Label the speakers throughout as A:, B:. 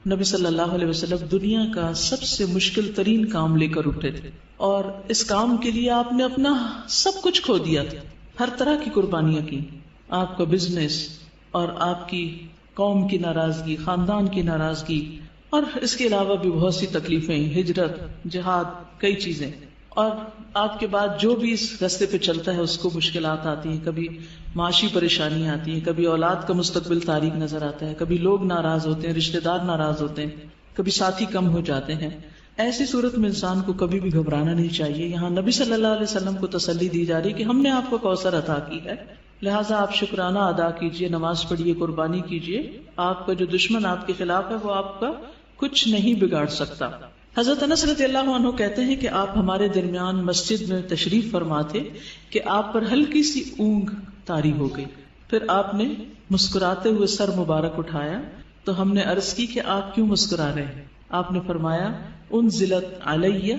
A: نبی صلی اللہ علیہ وسلم دنیا کا سب سے مشکل ترین کام لے کر اٹھے تھے، اور اس کام کے لیے آپ نے اپنا سب کچھ کھو دیا تھا، ہر طرح کی قربانیاں کی. آپ کا بزنس اور آپ کی قوم کی ناراضگی، خاندان کی ناراضگی، اور اس کے علاوہ بھی بہت سی تکلیفیں، ہجرت، جہاد، کئی چیزیں. اور آپ کے بعد جو بھی اس راستے پہ چلتا ہے اس کو مشکلات آتی ہیں، کبھی معاشی پریشانیاں آتی ہیں، کبھی اولاد کا مستقبل تاریک نظر آتا ہے، کبھی لوگ ناراض ہوتے ہیں، رشتہ دار ناراض ہوتے ہیں، کبھی ساتھی کم ہو جاتے ہیں. ایسی صورت میں انسان کو کبھی بھی گھبرانا نہیں چاہیے. یہاں نبی صلی اللہ علیہ وسلم کو تسلی دی جا رہی کہ ہم نے آپ کو کوثر عطا کی ہے، لہٰذا آپ شکرانہ ادا کیجئے، نماز پڑھیے، قربانی کیجئے. آپ کا جو دشمن آپ کے خلاف ہے وہ آپ کا کچھ نہیں بگاڑ سکتا. حضرت انس رضی اللہ عنہ کہتے ہیں کہ آپ ہمارے درمیان مسجد میں تشریف فرما تھے کہ آپ پر ہلکی سی اونگ طاری ہو گئی. پھر آپ نے مسکراتے ہوئے سر مبارک اٹھایا تو ہم نے عرض کی کہ آپ کیوں مسکرا رہے ہیں؟ آپ نے فرمایا انزلت علیہ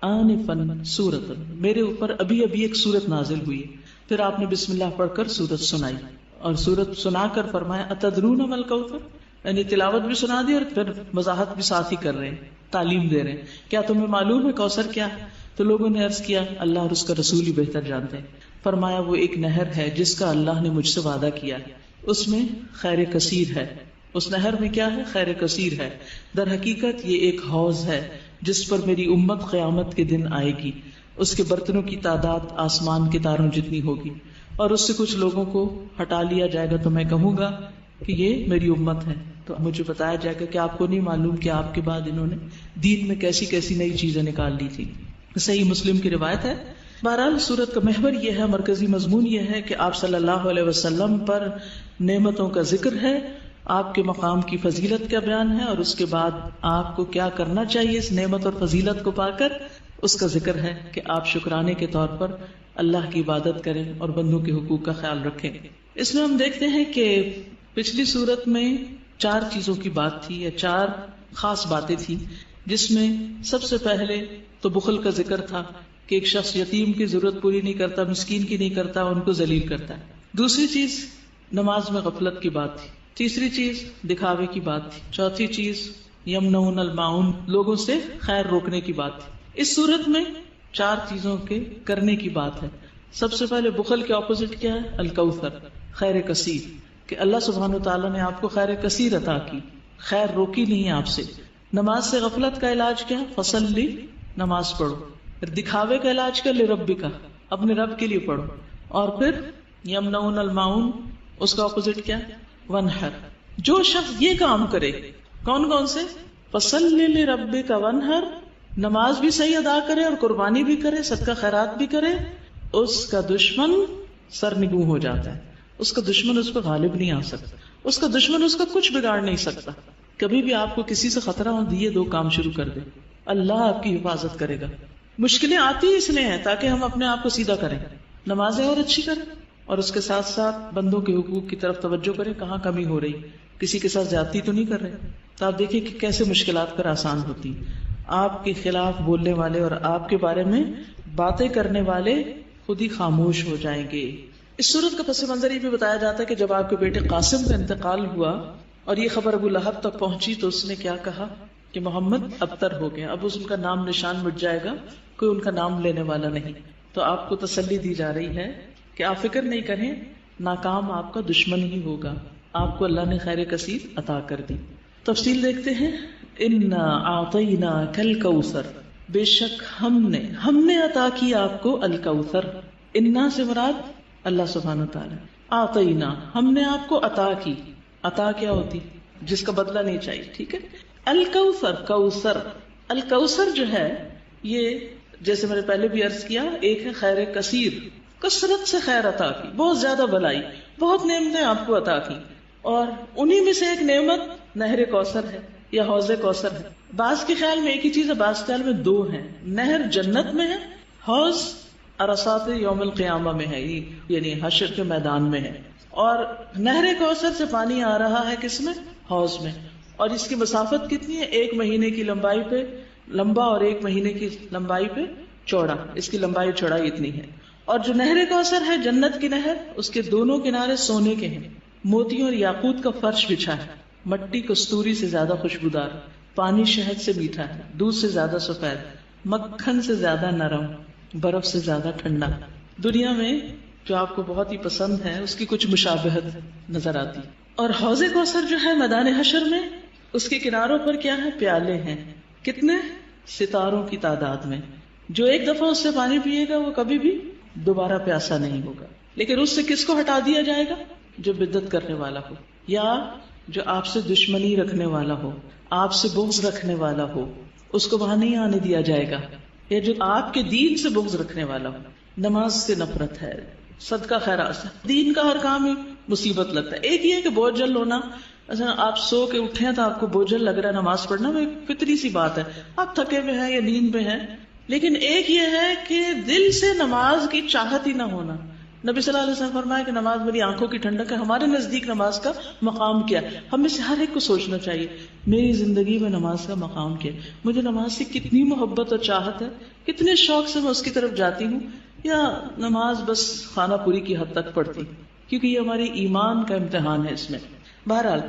A: آنفا سورۃ، میرے اوپر ابھی ابھی ایک سورت نازل ہوئی. پھر آپ نے بسم اللہ پڑھ کر سورت سنائی، اور سورت سنا کر فرمایا اتدرون ما الکوثر، یعنی تلاوت بھی سنا دی اور پھر وضاحت بھی ساتھ ہی کر رہے ہیں، تعلیم دے رہے ہیں. کیا تمہیں معلوم ہے کوثر کیا ہے؟ تو لوگوں نے عرض کیا اللہ اور اس کا رسول ہی بہتر جانتے ہیں. فرمایا وہ ایک نہر ہے جس کا اللہ نے مجھ سے وعدہ کیا ہے، اس میں خیر کثیر ہے. اس نہر میں کیا ہے؟ خیر کثیر ہے. در حقیقت یہ ایک حوض ہے جس پر میری امت قیامت کے دن آئے گی. اس کے برتنوں کی تعداد آسمان کے تاروں جتنی ہوگی، اور اس سے کچھ لوگوں کو ہٹا لیا جائے گا تو میں کہوں گا کہ یہ میری امت ہے. تو مجھے بتایا جائے گا کہ آپ کو نہیں معلوم کہ آپ کے بعد انہوں نے دین میں کیسی کیسی نئی چیزیں نکال لی تھی. صحیح مسلم کی روایت ہے. بہرحال سورت کا محور یہ ہے، مرکزی مضمون یہ ہے کہ آپ صلی اللہ علیہ وسلم پر نعمتوں کا ذکر ہے، آپ کے مقام کی فضیلت کا بیان ہے، اور اس کے بعد آپ کو کیا کرنا چاہیے اس نعمت اور فضیلت کو پا کر، اس کا ذکر ہے کہ آپ شکرانے کے طور پر اللہ کی عبادت کریں اور بندوں کے حقوق کا خیال رکھیں. اس میں ہم دیکھتے ہیں کہ پچھلی صورت میں 4 چیزوں کی بات تھی، یا 4 خاص باتیں تھی، جس میں سب سے پہلے تو بخل کا ذکر تھا کہ ایک شخص یتیم کی ضرورت پوری نہیں کرتا، مسکین کی نہیں کرتا، ان کو ذلیل کرتا ہے. دوسری چیز نماز میں غفلت کی بات تھی. تیسری چیز دکھاوے کی بات تھی. چوتھی چیز یمنعون الماعون، لوگوں سے خیر روکنے کی بات تھی. اس صورت میں 4 چیزوں کے کرنے کی بات ہے. سب سے پہلے بخل کے اپوزٹ کیا ہے؟ الکوثر، خیر کثیر، کہ اللہ سبحانہ وتعالیٰ نے آپ کو خیر کثیر عطا کی، خیر روکی نہیں ہے آپ سے. نماز سے غفلت کا علاج کیا؟ فصلی، نماز پڑھو. پھر دکھاوے کا علاج کیا؟ لربک، اپنے رب کے لیے پڑھو. اور پھر یمنعون الماعون، اس کا اپوزٹ کیا؟ ونحر. جو شخص یہ کام کرے، کون کون سے؟ فصلی لربک ونحر، نماز بھی صحیح ادا کرے اور قربانی بھی کرے، صدقہ خیرات بھی کرے، اس کا دشمن سرنگوں ہو جاتا ہے. اس کا دشمن اس پہ غالب نہیں آ سکتا، اس کا دشمن اس کا کچھ بگاڑ نہیں سکتا. کبھی بھی آپ کو کسی سے خطرہ ہو، یہ 2 کام شروع کر دے، اللہ آپ کی حفاظت کرے گا. مشکلیں آتی اس لیے ہیں تاکہ ہم اپنے آپ کو سیدھا کریں، نمازیں اور اچھی کریں، اور اس کے ساتھ ساتھ بندوں کے حقوق کی طرف توجہ کریں، کہاں کمی ہو رہی، کسی کے ساتھ زیادتی تو نہیں کر رہے. تو آپ دیکھیں کہ کیسے مشکلات پر آسان ہوتی. آپ کے خلاف بولنے والے اور آپ کے بارے میں باتیں کرنے والے خود ہی خاموش ہو جائیں گے. اس صورت کا پس منظر یہ بھی بتایا جاتا ہے کہ جب آپ کے بیٹے قاسم کا انتقال ہوا اور یہ خبر ابو لہب تک پہنچی تو اس نے کیا کہا کہ محمد ابتر ہو گیا، اب ان کا نام نشان مٹ جائے گا، کوئی ان کا نام لینے والا نہیں. تو آپ کو تسلی دی جا رہی ہے کہ آپ فکر نہیں کریں، ناکام آپ کا دشمن ہی ہوگا، آپ کو اللہ نے خیر کثیر عطا کر دی. تفصیل دیکھتے ہیں. انا اعطیناک الکوثر، بے شک ہم نے عطا کی آپ کو الکوثر. انا سے مراد اللہ سبحانہ وتعالی. اعطینا، ہم نے آپ کو عطا کی. عطا کیا ہوتی؟ جس کا بدلہ نہیں چاہیے، ٹھیک ہے. الکوثر، کوثر، الکوثر جو ہے یہ جیسے میں نے پہلے بھی عرض کیا، ایک ہے خیر کثیر، کثرت سے خیر عطا کی، بہت زیادہ بھلائی، بہت نعمتیں آپ کو عطا کی. اور انہی میں سے ایک نعمت نہر کوثر ہے یا حوض کوثر ہے. بعض کے خیال میں ایک ہی چیز ہے، بعض کے خیال میں 2 ہیں. نہر جنت میں ہے، حوض عرصات یوم القیامہ میں ہے، یعنی حشر کے میدان میں ہے. اور نہر کوثر سے پانی آ رہا ہے کس میں؟ حوض میں. اور اس کی مسافت کتنی ہے؟ 1 مہینے کی لمبائی پہ لمبا اور 1 مہینے کی لمبائی پہ چوڑا. اس کی لمبائی چوڑائی اتنی ہے. اور جو نہر کوثر ہے جنت کی نہر، اس کے دونوں کنارے سونے کے ہیں، موتیوں اور یاقوت کا فرش بچھا ہے. مٹی کستوری سے زیادہ خوشبودار، پانی شہد سے میٹھا ہے، دودھ سے زیادہ سفید، مکھن سے زیادہ نرم، برف سے زیادہ ٹھنڈا۔ دنیا میں جو آپ کو بہت ہی پسند ہے اس کی کچھ مشابہت نظر آتی۔ اور حوض کوثر جو ہے میدان حشر میں، اس کے کناروں پر کیا ہے؟ پیالے ہیں، کتنے؟ ستاروں کی تعداد میں۔ جو ایک دفعہ اس سے پانی پیے گا وہ کبھی بھی دوبارہ پیاسا نہیں ہوگا۔ لیکن اس سے کس کو ہٹا دیا جائے گا؟ جو بدعت کرنے والا ہو، یا جو آپ سے دشمنی رکھنے والا ہو، آپ سے بغض رکھنے والا ہو، اس کو وہاں نہیں آنے دیا جائے گا۔ یا جو آپ کے دین سے بغض رکھنے والا ہو، نماز سے نفرت ہے، صدقہ خیرات، دین کا ہر کام ہی مصیبت لگتا ہے۔ ایک یہ ہے کہ بوجھل ہونا، اچھا آپ سو کے اٹھے ہیں تو آپ کو بوجھل لگ رہا ہے نماز پڑھنا، وہ ایک فطری سی بات ہے، آپ تھکے ہوئے ہیں یا نیند میں ہیں۔ لیکن ایک یہ ہے کہ دل سے نماز کی چاہت ہی نہ ہونا۔ نبی صلی اللہ علیہ وسلم فرمایا کہ نماز میری آنکھوں کی ٹھنڈک ہے۔ ہمارے نزدیک نماز کا مقام کیا ہے؟ ہم میں سے ہر ایک کو سوچنا چاہیے، میری زندگی میں نماز کا مقام کیا ہے؟ مجھے نماز سے کتنی محبت اور چاہت ہے، کتنے شوق سے میں اس کی طرف جاتی ہوں، یا نماز بس خانہ پوری کی حد تک پڑھتی، کیونکہ یہ ہماری ایمان کا امتحان ہے۔ اس میں بہرحال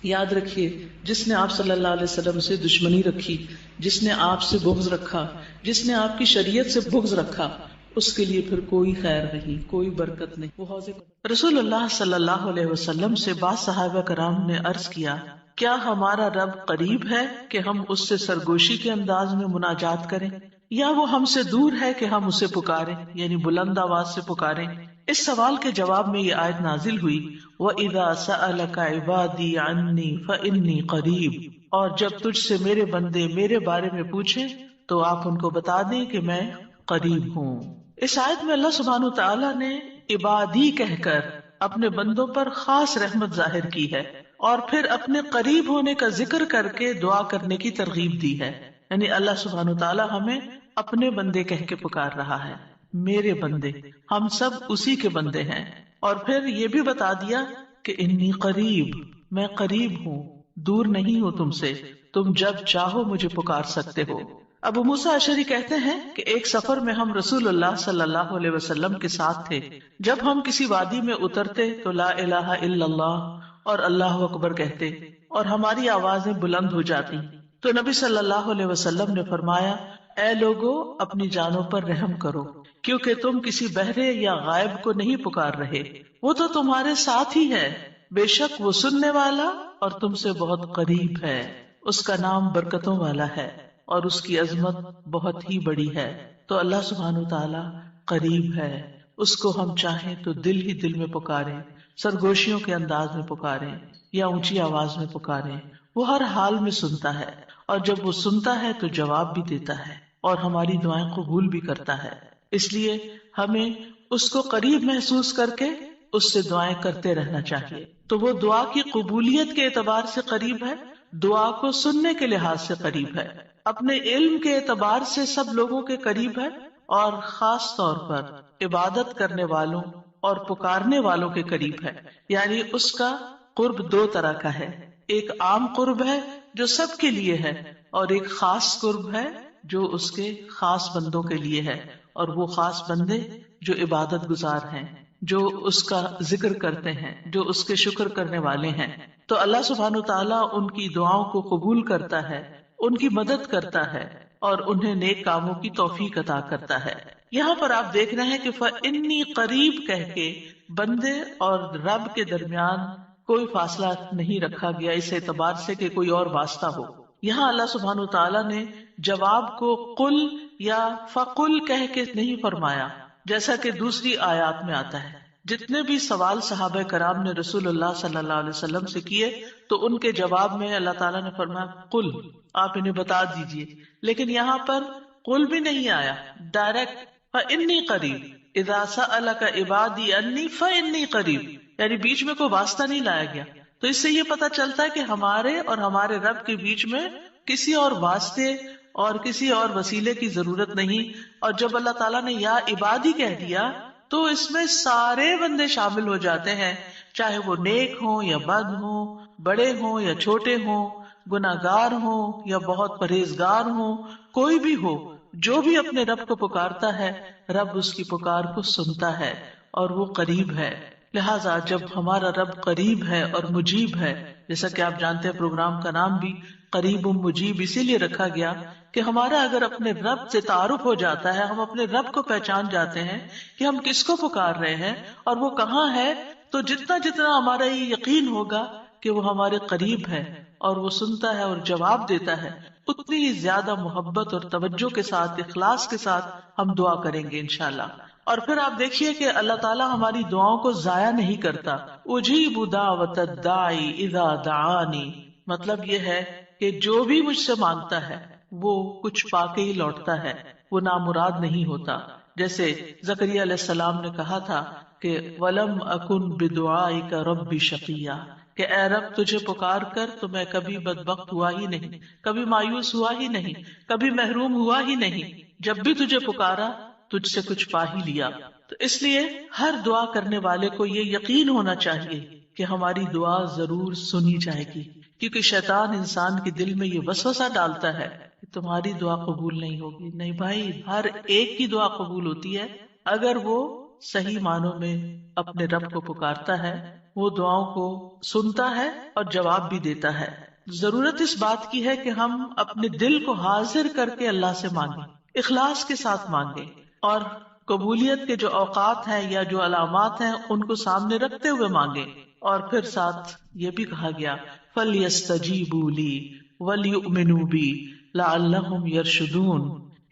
A: یاد رکھیے، جس نے آپ صلی اللہ علیہ وسلم سے دشمنی رکھی، جس نے آپ سے بغض رکھا، جس نے آپ کی شریعت سے بغض رکھا، اس کے لیے پھر کوئی خیر نہیں، کوئی برکت نہیں۔ وہ حوض رسول اللہ صلی اللہ علیہ وسلم سے بعض صحابہ کرام نے عرض کیا، کیا ہمارا رب قریب ہے کہ ہم اس سے سرگوشی کے انداز میں مناجات کریں، یا وہ ہم سے دور ہے کہ ہم اسے پکاریں، یعنی بلند آواز سے پکاریں؟ اس سوال کے جواب میں یہ آیت نازل ہوئی، وَإِذَا سَأَلَكَ عِبَادِي عَنِّي فَإِنِّي قَرِيب، اور جب تجھ سے میرے بندے میرے بارے میں پوچھیں تو آپ ان کو بتا دیں کہ میں قریب ہوں۔ اس آیت میں اللہ سبحانہ تعالیٰ نے عبادی کہہ کر اپنے بندوں پر خاص رحمت ظاہر کی ہے، اور پھر اپنے قریب ہونے کا ذکر کر کے دعا کرنے کی ترغیب دی ہے۔ یعنی اللہ سبحانہ تعالیٰ ہمیں اپنے بندے کہہ کے پکار رہا ہے، میرے بندے، ہم سب اسی کے بندے ہیں۔ اور پھر یہ بھی بتا دیا کہ انی قریب، میں قریب ہوں، دور نہیں ہوں تم سے، تم جب چاہو مجھے پکار سکتے ہو۔ ابو موسیٰ اشعری کہتے ہیں کہ ایک سفر میں ہم رسول اللہ صلی اللہ علیہ وسلم کے ساتھ تھے۔ جب ہم کسی وادی میں اترتے تو لا الہ الا اللہ اور اللہ اکبر کہتے، اور ہماری آوازیں بلند ہو جاتی، تو نبی صلی اللہ علیہ وسلم نے فرمایا، اے لوگو اپنی جانوں پر رحم کرو، کیونکہ تم کسی بہرے یا غائب کو نہیں پکار رہے، وہ تو تمہارے ساتھ ہی ہے، بے شک وہ سننے والا اور تم سے بہت قریب ہے، اس کا نام برکتوں والا ہے اور اس کی عظمت بہت ہی بڑی ہے۔ تو اللہ سبحانہ تعالیٰ قریب ہے، اس کو ہم چاہیں تو دل ہی دل میں پکاریں، سرگوشیوں کے انداز میں پکاریں یا اونچی آواز میں پکاریں، وہ ہر حال میں سنتا ہے، اور جب وہ سنتا ہے تو جواب بھی دیتا ہے اور ہماری دعائیں قبول بھی کرتا ہے۔ اس لیے ہمیں اس کو قریب محسوس کر کے اس سے دعائیں کرتے رہنا چاہیے۔ تو وہ دعا کی قبولیت کے اعتبار سے قریب ہے، دعا کو سننے کے لحاظ سے قریب ہے، اپنے علم کے اعتبار سے سب لوگوں کے قریب ہے، اور خاص طور پر عبادت کرنے والوں اور پکارنے والوں کے قریب ہے۔ یعنی اس کا قرب دو طرح کا ہے، ایک عام قرب ہے جو سب کے لیے ہے، اور ایک خاص قرب ہے جو اس کے خاص بندوں کے لیے ہے، اور وہ خاص بندے جو عبادت گزار ہیں، جو اس کا ذکر کرتے ہیں، جو اس کے شکر کرنے والے ہیں۔ تو اللہ سبحانہ تعالیٰ ان کی دعاؤں کو قبول کرتا ہے، ان کی مدد کرتا ہے، اور انہیں نیک کاموں کی توفیق عطا کرتا ہے۔ یہاں پر آپ دیکھ رہے ہیں کہ فَإِنِّي قریب کہہ کے بندے اور رب کے درمیان کوئی فاصلہ نہیں رکھا گیا اس اعتبار سے کہ کوئی اور واسطہ ہو۔ یہاں اللہ سبحانہ تعالیٰ نے جواب کو قل یا فقل کہہ کے نہیں فرمایا، جیسا کہ دوسری آیات میں آتا ہے۔ جتنے بھی سوال صحابہ کرام نے رسول اللہ صلی اللہ علیہ وسلم سے کیے تو ان کے جواب میں اللہ تعالیٰ نے فرمایا قل، آپ انہیں بتا دیجئے۔ لیکن یہاں پر قل بھی نہیں آیا، ڈائریکٹ فَإِنِّي قَرِيب، اِذَا سَأَلَكَ عِبَادِي عَنِّي فَإِنِّي قَرِيب، یعنی بیچ میں کوئی واسطہ نہیں لایا گیا۔ تو اس سے یہ پتہ چلتا ہے کہ ہمارے اور ہمارے رب کے بیچ میں کسی اور واسطے اور کسی اور وسیلے کی ضرورت نہیں۔ اور جب اللہ تعالیٰ نے یا عبادی کہہ دیا تو اس میں سارے بندے شامل ہو جاتے ہیں، چاہے وہ نیک ہوں یا بد ہوں، بڑے ہوں یا چھوٹے ہوں، گناہگار ہوں یا بہت پرہیزگار ہوں، کوئی بھی ہو، جو بھی اپنے رب کو پکارتا ہے، رب اس کی پکار کو سنتا ہے اور وہ قریب ہے۔ لہٰذا جب ہمارا رب قریب ہے اور مجیب ہے، جیسا کہ آپ جانتے ہیں پروگرام کا نام بھی قریب مجیب اسی لیے رکھا گیا کہ ہمارا اگر اپنے رب سے تعارف ہو جاتا ہے، ہم اپنے رب کو پہچان جاتے ہیں کہ ہم کس کو پکار رہے ہیں اور وہ کہاں ہے، تو جتنا جتنا ہمارا یہ یقین ہوگا کہ وہ ہمارے قریب ہے اور وہ سنتا ہے اور جواب دیتا ہے، اتنی ہی زیادہ محبت اور توجہ کے ساتھ، اخلاص کے ساتھ ہم دعا کریں گے انشاءاللہ۔ اور پھر آپ دیکھیے کہ اللہ تعالیٰ ہماری دعاؤں کو ضائع نہیں کرتا۔ اجیب دعوت الداعی اذا دعانی، مطلب یہ ہے کہ جو بھی مجھ سے مانگتا ہے وہ کچھ پا کے ہی لوٹتا ہے، وہ نامراد نہیں ہوتا۔ جیسے زکریا علیہ السلام نے کہا تھا کہ وَلَمْ أَكُنْ بِدُعَائِكَ رَبِّ شَقِيًّا، کہ اے رب تجھے پکار کر تو میں کبھی بدبخت ہوا ہی نہیں، کبھی مایوس ہوا ہی نہیں، کبھی محروم ہوا ہی نہیں، جب بھی تجھے پکارا تجھ سے کچھ پا ہی لیا۔ تو اس لیے ہر دعا کرنے والے کو یہ یقین ہونا چاہیے کہ ہماری دعا ضرور سنی جائے گی، کیونکہ شیطان انسان کے دل میں یہ وسوسہ ڈالتا ہے کہ تمہاری دعا قبول نہیں ہوگی۔ نہیں بھائی، ہر ایک کی دعا قبول ہوتی ہے اگر وہ صحیح معنوں میں اپنے رب کو پکارتا ہے، وہ دعاؤں کو سنتا ہے اور جواب بھی دیتا ہے۔ ضرورت اس بات کی ہے کہ ہم اپنے دل کو حاضر کر کے اللہ سے مانگیں، اخلاص کے ساتھ مانگیں، اور قبولیت کے جو اوقات ہیں یا جو علامات ہیں ان کو سامنے رکھتے ہوئے مانگیں۔ اور پھر ساتھ یہ بھی کہا گیا فَلْيَسْتَجِيبُوا لِي وَلْيُؤْمِنُوا بِي لَعَلَّهُمْ يَرْشُدُونَ،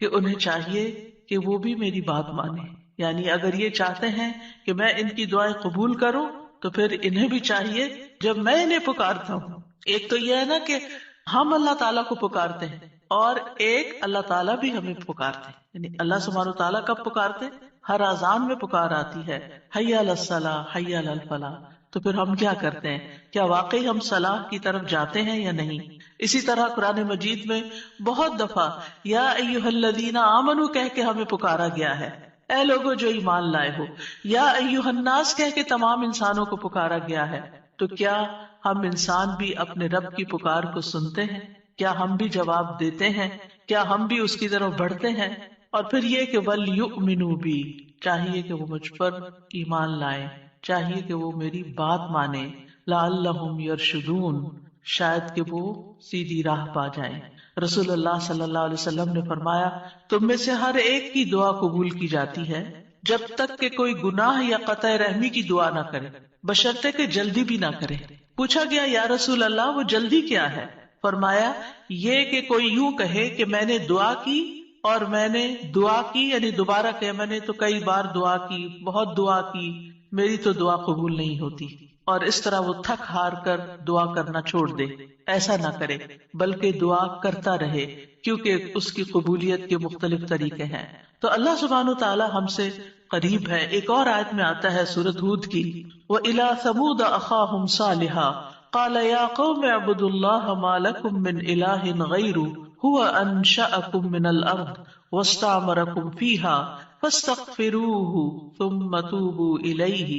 A: کہ انہیں چاہیے کہ وہ بھی میری بات مانیں، یعنی اگر یہ چاہتے ہیں کہ میں ان کی دعائیں قبول کروں تو پھر انہیں بھی چاہیے جب میں انہیں پکارتا ہوں، ایک تو یہ ہے نا کہ ہم اللہ تعالیٰ کو پکارتے ہیں، اور ایک اللہ تعالیٰ بھی ہمیں پکارتے ہیں، یعنی اللہ سبحانہ و تعالیٰ کب پکارتے ہیں؟ ہر اذان میں پکار آتی ہے، حی علی الصلاۃ حی علی الفلاح۔ تو پھر ہم کیا کرتے ہیں؟ کیا واقعی ہم صلاح کی طرف جاتے ہیں یا نہیں؟ اسی طرح قرآن مجید میں بہت دفعہ یا ایھا الذین آمنوا کہہ کے ہمیں پکارا گیا ہے، اے لوگوں جو ایمان لائے ہو، یا ایھا الناس کہہ کے تمام انسانوں کو پکارا گیا ہے۔ تو کیا ہم انسان بھی اپنے رب کی پکار کو سنتے ہیں؟ کیا ہم بھی جواب دیتے ہیں؟ کیا ہم بھی اس کی طرف بڑھتے ہیں؟ اور پھر یہ کہ وَلْيُؤْمِنُوا بِي، چاہیے کہ وہ مجھ پر ایمان لائیں، چاہیے کہ وہ میری بات مانیں، لَعَلَّهُمْ يَرْشُدُونَ، شاید کہ وہ سیدھی راہ پا جائیں۔ رسول اللہ صلی اللہ علیہ وسلم نے فرمایا تم میں سے ہر ایک کی دعا قبول کی جاتی ہے جب تک کہ کوئی گناہ یا قطع رحمی کی دعا نہ کرے، بشرطے کہ جلدی بھی نہ کرے۔ پوچھا گیا یا رسول اللہ وہ جلدی کیا ہے؟ فرمایا یہ کہ کوئی یوں کہے کہ میں نے دعا کی اور میں نے دعا کی، یعنی دوبارہ کہ میں نے تو کئی بار دعا کی، بہت دعا کی، میری تو دعا قبول نہیں ہوتی، اور اس طرح وہ تھک ہار کر دعا کرنا چھوڑ دے۔ ایسا نہ کرے بلکہ دعا کرتا رہے، کیونکہ اس کی قبولیت کے مختلف طریقے ہیں۔ تو اللہ سبحانہ و تعالی ہم سے قریب ہے۔ ایک اور آیت میں آتا ہے سورۃ ہود کی، وَإِلَىٰ ثَمُودَ أَخَاهُمْ صَالِحًا قَالَ يَا قَوْمِ اعْبُدُوا اللَّهَ مَا لَكُم مِّنْ إِلَٰهٍ غَيْرُهُ هُوَ أَنشَأَكُم مِّنَ الْأَرْضِ وَاسْتَعْمَرَكُم فِيهَا فَاسْتَغْفِرُوهُ ثُمَّ تُوبُوا إِلَيْهِ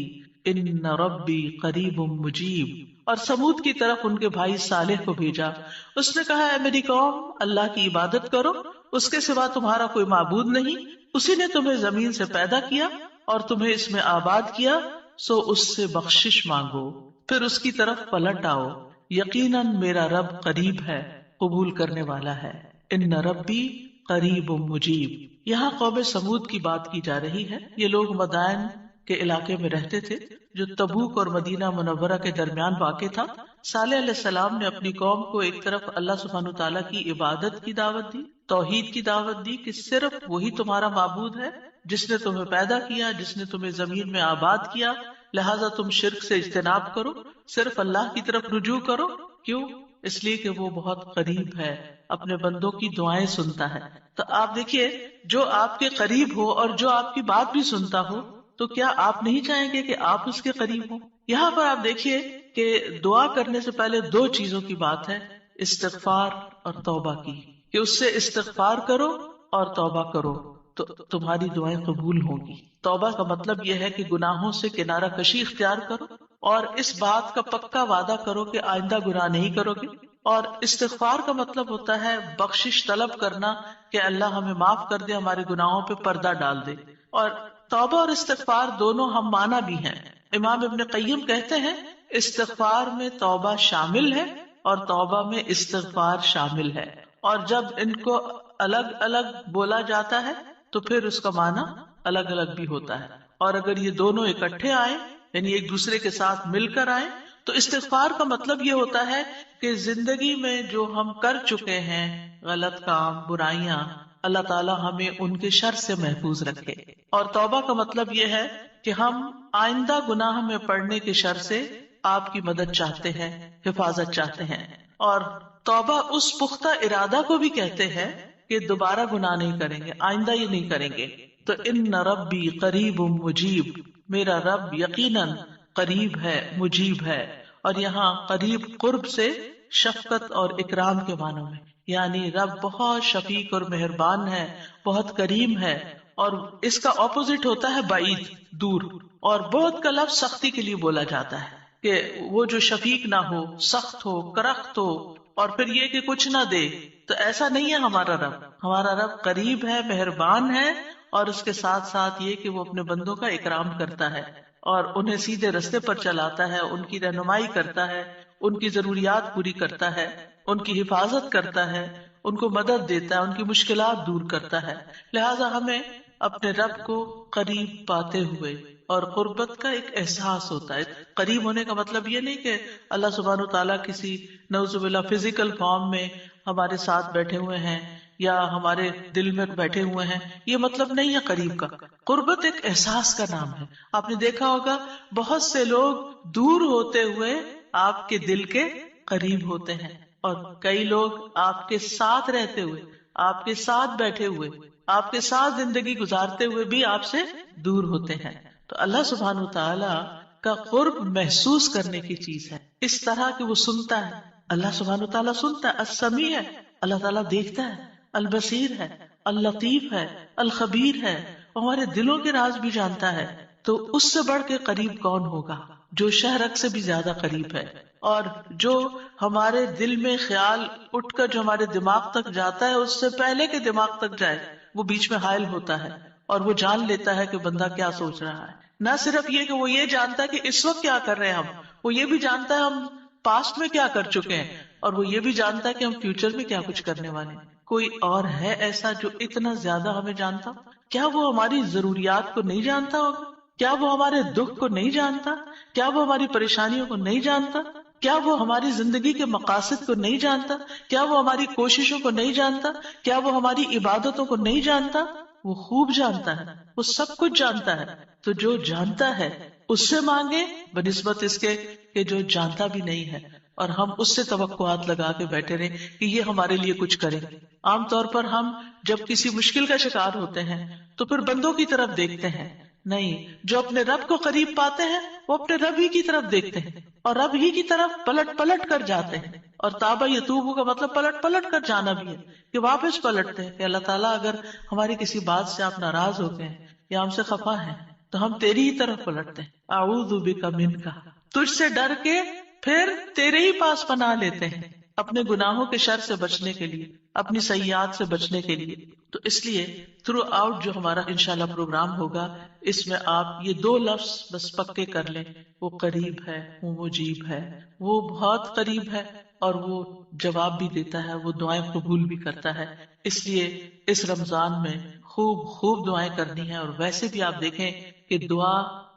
A: إِنَّ رَبِّي قَرِيبٌ مُّجِيبٌ۔ اور سمود کی طرف ان کے بھائی صالح کو بھیجا، اس نے کہا اے میری قوم اللہ کی عبادت کرو، اس کے سوا تمہارا کوئی معبود نہیں، اسی نے تمہیں زمین سے پیدا کیا اور تمہیں اس میں آباد کیا، سو اس سے بخشش مانگو، پھر اس کی طرف پلٹ آؤ، یقیناً میرا رب قریب ہے، قبول کرنے والا ہے۔ ان ربی قریب مجیب۔ یہاں قوم سمود کی بات کی جا رہی ہے۔ یہ لوگ مدائن کے علاقے میں رہتے تھے جو تبوک اور مدینہ منورہ کے درمیان واقع تھا۔ صالح علیہ السلام نے اپنی قوم کو ایک طرف اللہ سبحانہ تعالیٰ کی عبادت کی دعوت دی، توحید کی دعوت دی کہ صرف وہی تمہارا معبود ہے جس نے تمہیں پیدا کیا، جس نے تمہیں زمین میں آباد کیا، لہٰذا تم شرک سے اجتناب کرو، صرف اللہ کی طرف رجوع کرو۔ کیوں؟ اس لیے کہ وہ بہت قریب ہے، اپنے بندوں کی دعائیں سنتا ہے۔ تو آپ دیکھیے جو آپ کے قریب ہو اور جو آپ کی بات بھی سنتا ہو، تو کیا آپ نہیں چاہیں گے کہ آپ اس کے قریب ہوں؟ یہاں پر آپ دیکھیے کہ دعا کرنے سے پہلے دو چیزوں کی بات ہے، استغفار اور توبہ کی، کہ اس سے استغفار کرو اور توبہ کرو تو تمہاری دعائیں قبول ہوں گی۔ توبہ کا مطلب یہ ہے کہ گناہوں سے کنارہ کشی اختیار کرو اور اس بات کا پکا وعدہ کرو کہ آئندہ گناہ نہیں کرو گے۔ اور استغفار کا مطلب ہوتا ہے بخشش طلب کرنا کہ اللہ ہمیں معاف کر دے، ہمارے گناہوں پہ پردہ ڈال دے۔ اور توبہ اور استغفار دونوں ہم معنی بھی ہیں۔ امام ابن قیم کہتے ہیں استغفار میں توبہ شامل ہے اور توبہ میں استغفار شامل ہے، اور جب ان کو الگ الگ بولا جاتا ہے تو پھر اس کا معنی الگ الگ بھی ہوتا ہے، اور اگر یہ دونوں اکٹھے آئیں یعنی ایک دوسرے کے ساتھ مل کر آئیں تو استغفار کا مطلب یہ ہوتا ہے کہ زندگی میں جو ہم کر چکے ہیں غلط کام، برائیاں، اللہ تعالیٰ ہمیں ان کے شر سے محفوظ رکھے، اور توبہ کا مطلب یہ ہے کہ ہم آئندہ گناہ میں پڑنے کے شر سے آپ کی مدد چاہتے ہیں، حفاظت چاہتے ہیں، اور توبہ اس پختہ ارادہ کو بھی کہتے ہیں کہ دوبارہ گناہ نہیں کریں گے، آئندہ یہ نہیں کریں گے۔ تو ان ربی قریب مجیب، میرا رب یقیناً قریب ہے، مجیب ہے، اور یہاں قریب قرب سے شفقت اور اکرام کے معنوں میں، یعنی رب بہت شفیق اور مہربان ہے، بہت کریم ہے، اور اس کا اپوزٹ ہوتا ہے بعید، دور، اور بہت کا لفظ سختی کے لیے بولا جاتا ہے کہ وہ جو شفیق نہ ہو، سخت ہو، کرخت ہو، اور پھر یہ کہ کچھ نہ دے، تو ایسا نہیں ہے ہمارا رب۔ ہمارا رب قریب ہے، مہربان ہے، اور اس کے ساتھ ساتھ یہ کہ وہ اپنے بندوں کا اکرام کرتا ہے اور انہیں سیدھے رستے پر چلاتا ہے، ان کی رہنمائی کرتا ہے، ان کی ضروریات پوری کرتا ہے، ان کی حفاظت کرتا ہے، ان کو مدد دیتا ہے، ان کی مشکلات دور کرتا ہے۔ لہٰذا ہمیں اپنے رب کو قریب پاتے ہوئے اور قربت کا ایک احساس ہوتا ہے۔ قریب ہونے کا مطلب یہ نہیں کہ اللہ سبحانہ و تعالیٰ کسی نعوذ باللہ فزیکل فارم میں ہمارے ساتھ بیٹھے ہوئے ہیں یا ہمارے دل میں بیٹھے ہوئے ہیں، یہ مطلب نہیں ہے قریب کا۔ قربت ایک احساس کا نام ہے۔ آپ نے دیکھا ہوگا بہت سے لوگ دور ہوتے ہوئے آپ کے دل کے قریب ہوتے ہیں، اور کئی لوگ آپ کے ساتھ رہتے ہوئے، آپ کے ساتھ بیٹھے ہوئے، آپ کے ساتھ زندگی گزارتے ہوئے بھی آپ سے دور ہوتے ہیں۔ تو اللہ سبحانہ وتعالی کا قرب محسوس کرنے کی چیز ہے، اس طرح کہ وہ سنتا ہے، اللہ سبحانہ وتعالی سنتا ہے، السمیع ہے، اللہ تعالیٰ دیکھتا ہے، البصیر ہے، اللطیف ہے، الخبیر ہے، ہمارے دلوں کے راز بھی جانتا ہے۔ تو اس سے بڑھ کے قریب کون ہوگا جو شہرک سے بھی زیادہ قریب ہے، اور جو ہمارے دل میں خیال اٹھ کر جو ہمارے دماغ تک جاتا ہے اس سے پہلے کہ دماغ تک جائے وہ بیچ میں حائل ہوتا ہے اور وہ جان لیتا ہے کہ بندہ کیا سوچ رہا ہے۔ نہ صرف یہ کہ وہ یہ جانتا ہے کہ اس وقت کیا کر رہے ہیں ہم، وہ یہ بھی جانتا ہے ہم پاسٹ میں کیا کر چکے ہیں، اور وہ یہ بھی جانتا ہے کہ ہم فیوچر میں کیا کچھ کرنے والے ہیں۔ کوئی اور ہے ایسا جو اتنا زیادہ ہمیں جانتا؟ کیا وہ ہماری ضروریات کو نہیں جانتا ہوگا؟ کیا وہ ہمارے دکھ کو نہیں جانتا؟ کیا وہ ہماری پریشانیوں کو نہیں جانتا؟ کیا وہ ہماری زندگی کے مقاصد کو نہیں جانتا؟ کیا وہ ہماری کوششوں کو نہیں جانتا؟ کیا وہ ہماری عبادتوں کو نہیں جانتا؟ وہ خوب جانتا ہے، وہ سب کچھ جانتا ہے۔ تو جو جانتا ہے اس سے مانگے بنسبت اس کے کہ جو جانتا بھی نہیں ہے، اور ہم اس سے توقعات لگا کے بیٹھے رہے کہ یہ ہمارے لیے کچھ کرے۔ عام طور پر ہم جب کسی مشکل کا شکار ہوتے ہیں تو پھر بندوں کی طرف دیکھتے ہیں، نہیں، جو اپنے رب کو قریب پاتے ہیں وہ اپنے رب ہی کی طرف دیکھتے ہیں اور رب ہی کی طرف پلٹ پلٹ کر جاتے ہیں۔ اور تابا یتوبو کا مطلب پلٹ پلٹ کر جانا بھی ہے، کہ واپس پلٹتے ہیں کہ اللہ تعالیٰ اگر ہماری کسی بات سے آپ ناراض ہو گئے ہیں یا ہم سے خفا ہیں تو ہم تیری ہی طرف پلٹتے ہیں، اعوذ بک منک، تجھ سے ڈر کے پھر تیرے ہی پاس پناہ لیتے ہیں، اپنے گناہوں کے شر سے بچنے کے لیے، اپنی سیئات سے بچنے کے لیے۔ تو اس لیے تھرو آؤٹ جو ہمارا انشاءاللہ پروگرام ہوگا اس میں آپ یہ دو لفظ بس پکے کر لیں، وہ قریب ہے، وہ مجیب ہے، وہ بہت قریب ہے، اور وہ جواب بھی دیتا ہے، وہ دعائیں قبول بھی کرتا ہے۔ اس لیے اس رمضان میں خوب خوب دعائیں کرنی ہے، اور ویسے بھی آپ دیکھیں کہ دعا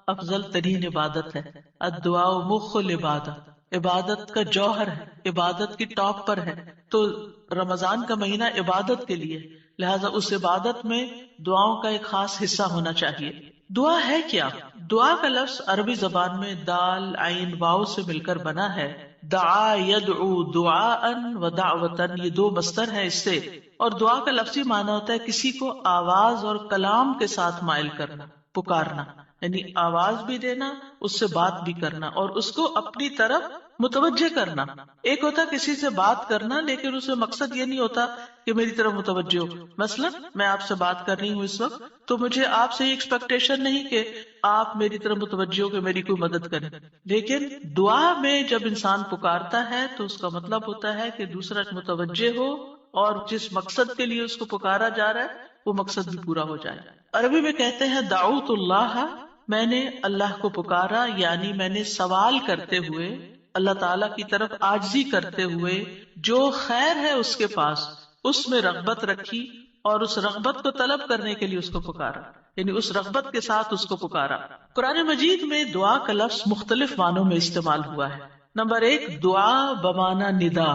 A: افضل ترین عبادت ہے، الدعاء مخ العبادت، عبادت کا جوہر ہے، عبادت کی ٹاپ پر ہے۔ تو رمضان کا مہینہ عبادت کے لیے، لہذا اس عبادت میں دعاؤں کا ایک خاص حصہ ہونا چاہیے۔ دعا ہے کیا؟ دعا کا لفظ عربی زبان میں دال عین واو سے مل کر بنا ہے۔ دعا یدعو دعاء و دعوتن، یہ دو مصدر ہیں اس سے، اور دعا کا لفظی معنی ہوتا ہے کسی کو آواز اور کلام کے ساتھ مائل کرنا، پکارنا، یعنی آواز بھی دینا، اس سے بات بھی کرنا، اور اس کو اپنی طرف متوجہ کرنا۔ ایک ہوتا کسی سے بات کرنا لیکن اس میں مقصد یہ نہیں ہوتا کہ میری طرف متوجہ ہو۔ مثلا میں آپ سے بات کر رہی ہوں اس وقت، تو مجھے آپ سے یہ ایکسپیکٹیشن نہیں کہ آپ میری طرف متوجہ ہو کہ میری کوئی مدد کریں۔ لیکن دعا میں جب انسان پکارتا ہے تو اس کا مطلب ہوتا ہے کہ دوسرا متوجہ ہو اور جس مقصد کے لیے اس کو پکارا جا رہا ہے وہ مقصد بھی پورا ہو جائے۔ عربی میں کہتے ہیں دعوت اللہ میں نے اللہ کو پکارا، یعنی میں نے سوال کرتے ہوئے، اللہ تعالیٰ کی طرف عاجزی کرتے ہوئے، جو خیر ہے اس کے پاس اس میں رغبت رکھی اور اس رغبت کو طلب کرنے کے لیے اس کو پکارا، یعنی اس رغبت کے ساتھ اس کو پکارا۔ قرآن مجید میں دعا کا لفظ مختلف معنوں میں استعمال ہوا ہے۔ نمبر 1، دعا بمعنی ندا،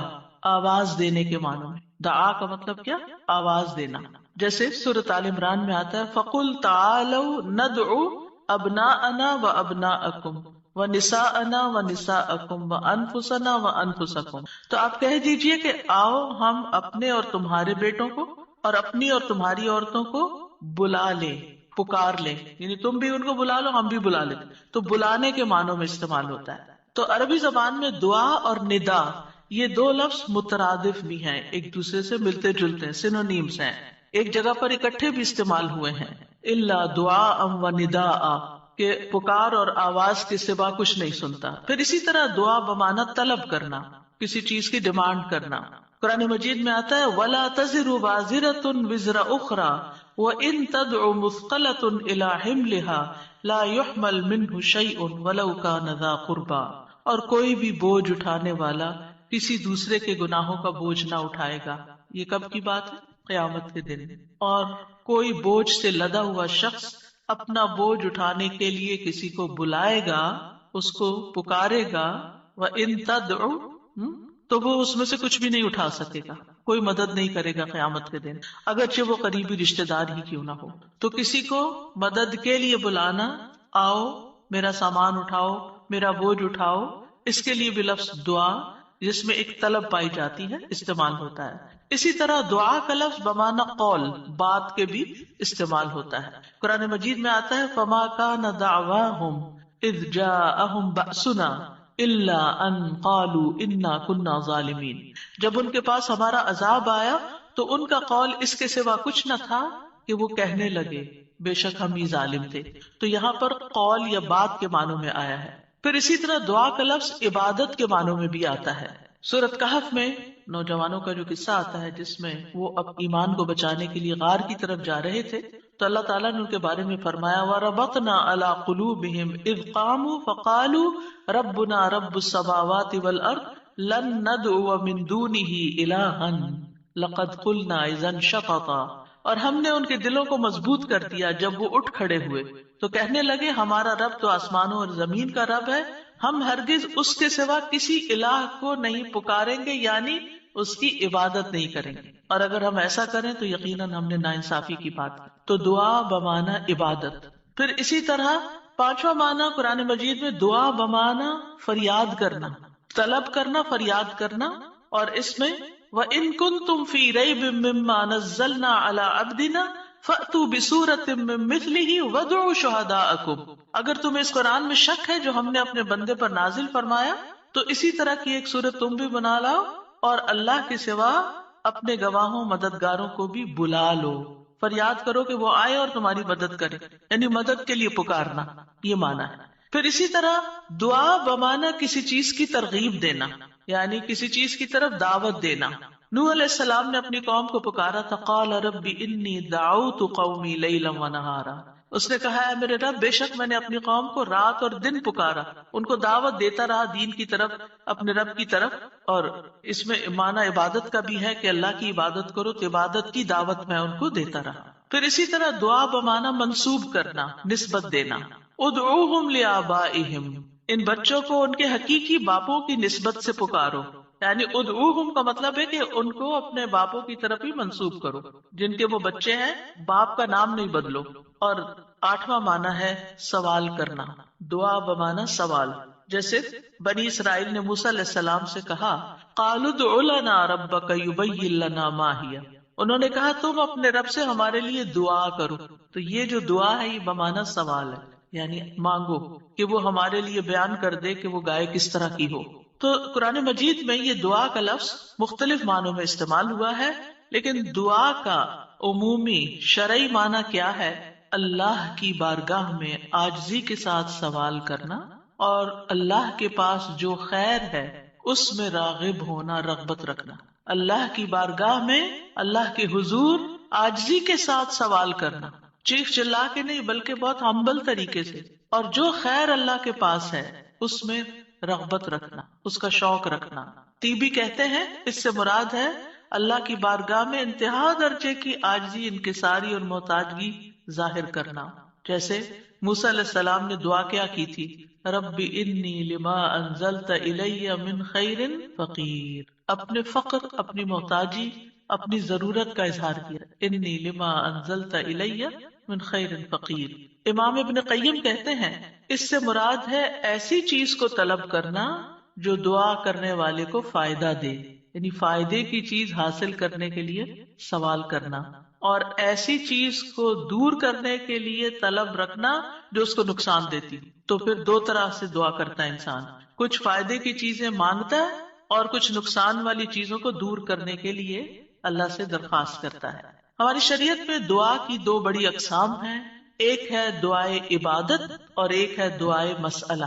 A: آواز دینے کے معنوں میں۔ دعا کا مطلب کیا؟ آواز دینا۔ جیسے سورۃ آل عمران میں آتا ہے فَقُلْ تَعَالَوْا نَدْعُ أَبْنَاءَنَا وَأَبْنَاءَكُمْ وَنِسَاءَنَا وَنِسَاءَكُمْ وَأَنفُسَنَا وَأَنفُسَكُمْ، تو آپ کہہ دیجئے کہ آؤ ہم اپنے اور تمہارے بیٹوں کو اور اپنی اور تمہاری عورتوں کو بلا لیں، پکار لیں، یعنی تم بھی ان کو بلا لو ہم بھی بلا لیں۔ تو بلانے کے معنوں میں استعمال ہوتا ہے۔ تو عربی زبان میں دعا اور ندا یہ دو لفظ مترادف بھی ہیں، ایک دوسرے سے ملتے جلتے ہیں، سینونیمز ہیں، ایک جگہ پر اکٹھے بھی استعمال ہوئے ہیں۔ الا دعاء و نداء، کہ پکار اور آواز کے سوا کچھ نہیں سنتا۔ پھر اسی طرح دعا بمعنی طلب کرنا، کسی چیز کی ڈیمانڈ کرنا۔ قرآن مجید میں آتا ہے وَلَا تَزِرُ وَازِرَةٌ وِزْرَ أُخْرَى وَإِن تَدْعُ مُثْقَلَةٌ إِلَىٰ حِمْلِهَا لَا يُحْمَلْ مِنْهُ شَيْءٌ وَلَوْ كَانَ ذَا قُرْبَىٰ، اور کوئی بھی بوجھ اٹھانے والا کسی دوسرے کے گناہوں کا بوجھ نہ اٹھائے گا۔ یہ کب کی بات ہے؟ قیامت کے دن۔ اور کوئی بوجھ سے لدا ہوا شخص اپنا بوجھ اٹھانے کے لیے کسی کو بلائے گا، اس کو پکارے گا، وَإِن تَدْعُ، تو وہ اس میں سے کچھ بھی نہیں اٹھا سکے گا، کوئی مدد نہیں کرے گا قیامت کے دن، اگرچہ وہ قریبی رشتہ دار ہی کیوں نہ ہو۔ تو کسی کو مدد کے لیے بلانا، آؤ میرا سامان اٹھاؤ، میرا بوجھ اٹھاؤ، اس کے لیے بھی لفظ دعا جس میں ایک طلب پائی جاتی ہے استعمال ہوتا ہے۔ اسی طرح دعا کا لفظ بمعنی قول، بات کے بھی استعمال ہوتا ہے۔ قرآن مجید میں آتا ہے فَمَا كَانَ دَعْوَاهُمْ إِذْ جَاءَهُمْ بَأْسُنَا إِلَّا أَن قَالُوا إِنَّا كُنَّا ظَالِمِينَ، جب ان کے پاس ہمارا عذاب آیا تو ان کا قول اس کے سوا کچھ نہ تھا کہ وہ کہنے لگے بے شک ہم ہی ظالم تھے۔ تو یہاں پر قول یا بات کے معنوں میں آیا ہے۔ پھر اسی طرح دعا کا لفظ عبادت کے معنوں میں بھی آتا ہے۔ سورۃ کہف میں نوجوانوں کا جو قصہ آتا ہے جس میں وہ اب ایمان کو بچانے کے لیے غار کی طرف جا رہے تھے، تو اللہ تعالیٰ نے ان کے بارے میں فرمایا وَرَبَطْنَا عَلَىٰ قُلُوبِهِمْ إِذْ قَامُوا فَقَالُوا رَبُّنَا رَبُّ السَّمَاوَاتِ وَالْأَرْضِ لَن نَّدْعُوَ مِن دُونِهِ إِلَٰهًا لَقَدْ قُلْنَا إِذًا شَطَطًا، اور ہم نے ان کے دلوں کو مضبوط کر دیا جب وہ اٹھ کھڑے ہوئے تو کہنے لگے ہمارا رب تو آسمانوں اور زمین کا رب ہے، ہم ہرگز اس کے سوا کسی الہ کو نہیں پکاریں گے، یعنی اس کی عبادت نہیں کریں گے، اور اگر ہم ایسا کریں تو یقیناً ہم نے ناانصافی کی بات کی۔ تو دعا بمعنی عبادت۔ پھر اسی طرح پانچواں معنی قرآن مجید میں دعا بمعنی فریاد کرنا، طلب کرنا، فریاد کرنا، اور اس میں وَإِن كُنتُمْ فِي رَيْبٍ مِّمَّا نَزَّلْنَا عَلَىٰ عَبْدِنَا فَأْتُوا بِسُورَةٍ مِّن مِّثْلِهِ وَادْعُوا شُهَدَاءَكُمْ، اگر تمہیں اس قرآن میں شک ہے جو ہم نے اپنے بندے پر نازل فرمایا تو اسی طرح کی ایک سورت تم بھی بنا لاؤ اور اللہ کے سوا اپنے گواہوں مددگاروں کو بھی بلا لو، فریاد کرو کہ وہ آئے اور تمہاری مدد کرے، یعنی مدد کے لیے پکارنا، یہ معنی ہے۔ پھر اسی طرح دعا بمعنی کسی چیز کی ترغیب دینا، یعنی کسی چیز کی طرف دعوت دینا۔ نوح علیہ السلام نے اپنی قوم کو پکارا تھا قال رب انی دعوت قومی لیلا ونہارا، اس نے کہا ہے میرے رب بے شک میں نے اپنی قوم کو رات اور دن پکارا، ان کو دعوت دیتا رہا دین کی طرف، اپنے رب کی طرف، اور اس میں معنی عبادت کا بھی ہے کہ اللہ کی عبادت کرو تو عبادت کی دعوت میں ان کو دیتا رہا۔ پھر اسی طرح دعا بمعنی منسوب کرنا، نسبت دینا، ادعوہم لآبائہم، ان بچوں کو ان کے حقیقی باپوں کی نسبت سے پکارو، یعنی ادعوہم کا مطلب ہے کہ ان کو اپنے باپوں کی طرف ہی منسوب کرو، جن کے وہ بچے ہیں باپ کا نام نہیں بدلو۔ اور آٹھواں معنی ہے سوال کرنا، دعا بمعنی سوال، جیسے بنی اسرائیل نے موسیٰ علیہ السلام سے کہا قالوا ادع لنا ربک یبین لنا ما ہی، انہوں نے کہا تم اپنے رب سے ہمارے لیے دعا کرو، تو یہ جو دعا ہے یہ بمعنی سوال ہے، یعنی مانگو کہ وہ ہمارے لیے بیان کر دے کہ وہ گائے کس طرح کی ہو۔ تو قرآن مجید میں یہ دعا کا لفظ مختلف معنوں میں استعمال ہوا ہے، لیکن دعا کا عمومی شرعی معنی کیا ہے؟ اللہ کی بارگاہ میں عاجزی کے ساتھ سوال کرنا اور اللہ کے پاس جو خیر ہے اس میں راغب ہونا، رغبت رکھنا۔ اللہ کی بارگاہ میں اللہ کے حضور عاجزی کے ساتھ سوال کرنا، چیخ چلا کے نہیں بلکہ بہت ہمبل طریقے سے، اور جو خیر اللہ کے پاس ہے اس میں رغبت رکھنا، اس کا شوق رکھنا. طیبی کہتے ہیں اس سے مراد ہے اللہ کی بارگاہ میں انتہا درجے کی عاجزی، انکساری اور محتاجگی ظاہر کرنا. جیسے موسیٰ علیہ السلام نے دعا کیا کی تھی، رب انی لما انزلت الی من خیر فقیر. اپنے فقر، اپنی محتاجی، اپنی ضرورت کا اظہار کیا، انی لما انزلت الی من خیر فقیر. امام ابن قیم کہتے ہیں اس سے مراد ہے ایسی چیز کو طلب کرنا جو دعا کرنے والے کو فائدہ دے، یعنی فائدے کی چیز حاصل کرنے کے لیے سوال کرنا، اور ایسی چیز کو دور کرنے کے لیے طلب رکھنا جو اس کو نقصان دیتی. تو پھر دو طرح سے دعا کرتا ہے انسان، کچھ فائدے کی چیزیں مانگتا ہے اور کچھ نقصان والی چیزوں کو دور کرنے کے لیے اللہ سے درخواست کرتا ہے. ہماری شریعت میں دعا کی دو بڑی اقسام ہیں، ایک ہے دعائے عبادت اور ایک ہے دعائے مسئلہ.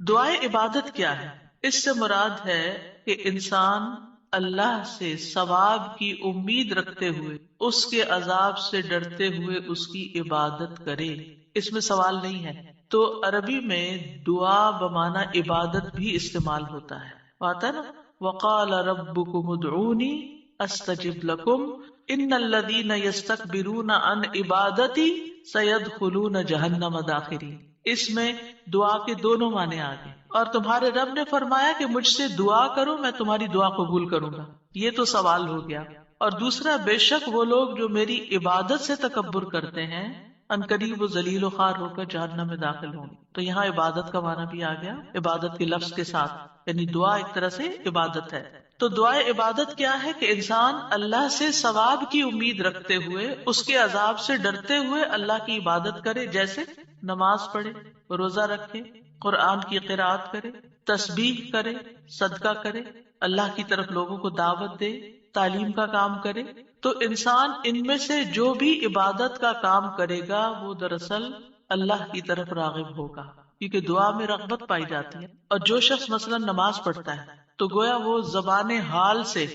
A: دعائے عبادت کیا ہے؟ اس سے مراد ہے کہ انسان اللہ سے ثواب کی امید رکھتے ہوئے، اس کے عذاب سے ڈرتے ہوئے اس کی عبادت کرے. اس میں سوال نہیں ہے. تو عربی میں دعا بمعنی عبادت بھی استعمال ہوتا ہے. آتا ہے نا، وقال ربکم ادعونی استجب لکم ان الذین یستکبرون عن عبادتی سیدخلون جہنم داخرین. اس میں دعا کے دونوں معنی آ گئے. اور تمہارے رب نے فرمایا کہ مجھ سے دعا کرو میں تمہاری دعا قبول کروں گا. یہ تو سوال ہو گیا. اور دوسرا، بے شک وہ لوگ جو میری عبادت سے تکبر کرتے ہیں عنقریب و ذلیل و خوار ہو کر جہنم میں داخل ہوں گے. تو یہاں عبادت کا معنی بھی آ گیا عبادت کے لفظ کے ساتھ، یعنی دعا ایک طرح سے عبادت ہے. تو دعائے عبادت کیا ہے کہ انسان اللہ سے ثواب کی امید رکھتے ہوئے، اس کے عذاب سے ڈرتے ہوئے اللہ کی عبادت کرے، جیسے نماز پڑھے، روزہ رکھے، قرآن کی قرآت کرے، تسبیح کرے، صدقہ کرے، اللہ کی طرف لوگوں کو دعوت دے، تعلیم کا کام کرے. تو انسان ان میں سے جو بھی عبادت کا کام کرے گا وہ دراصل اللہ کی طرف راغب ہوگا، کیونکہ دعا میں رغبت پائی جاتی ہے. اور جو شخص مثلا نماز پڑھتا ہے تو گویا وہ زبان حال سے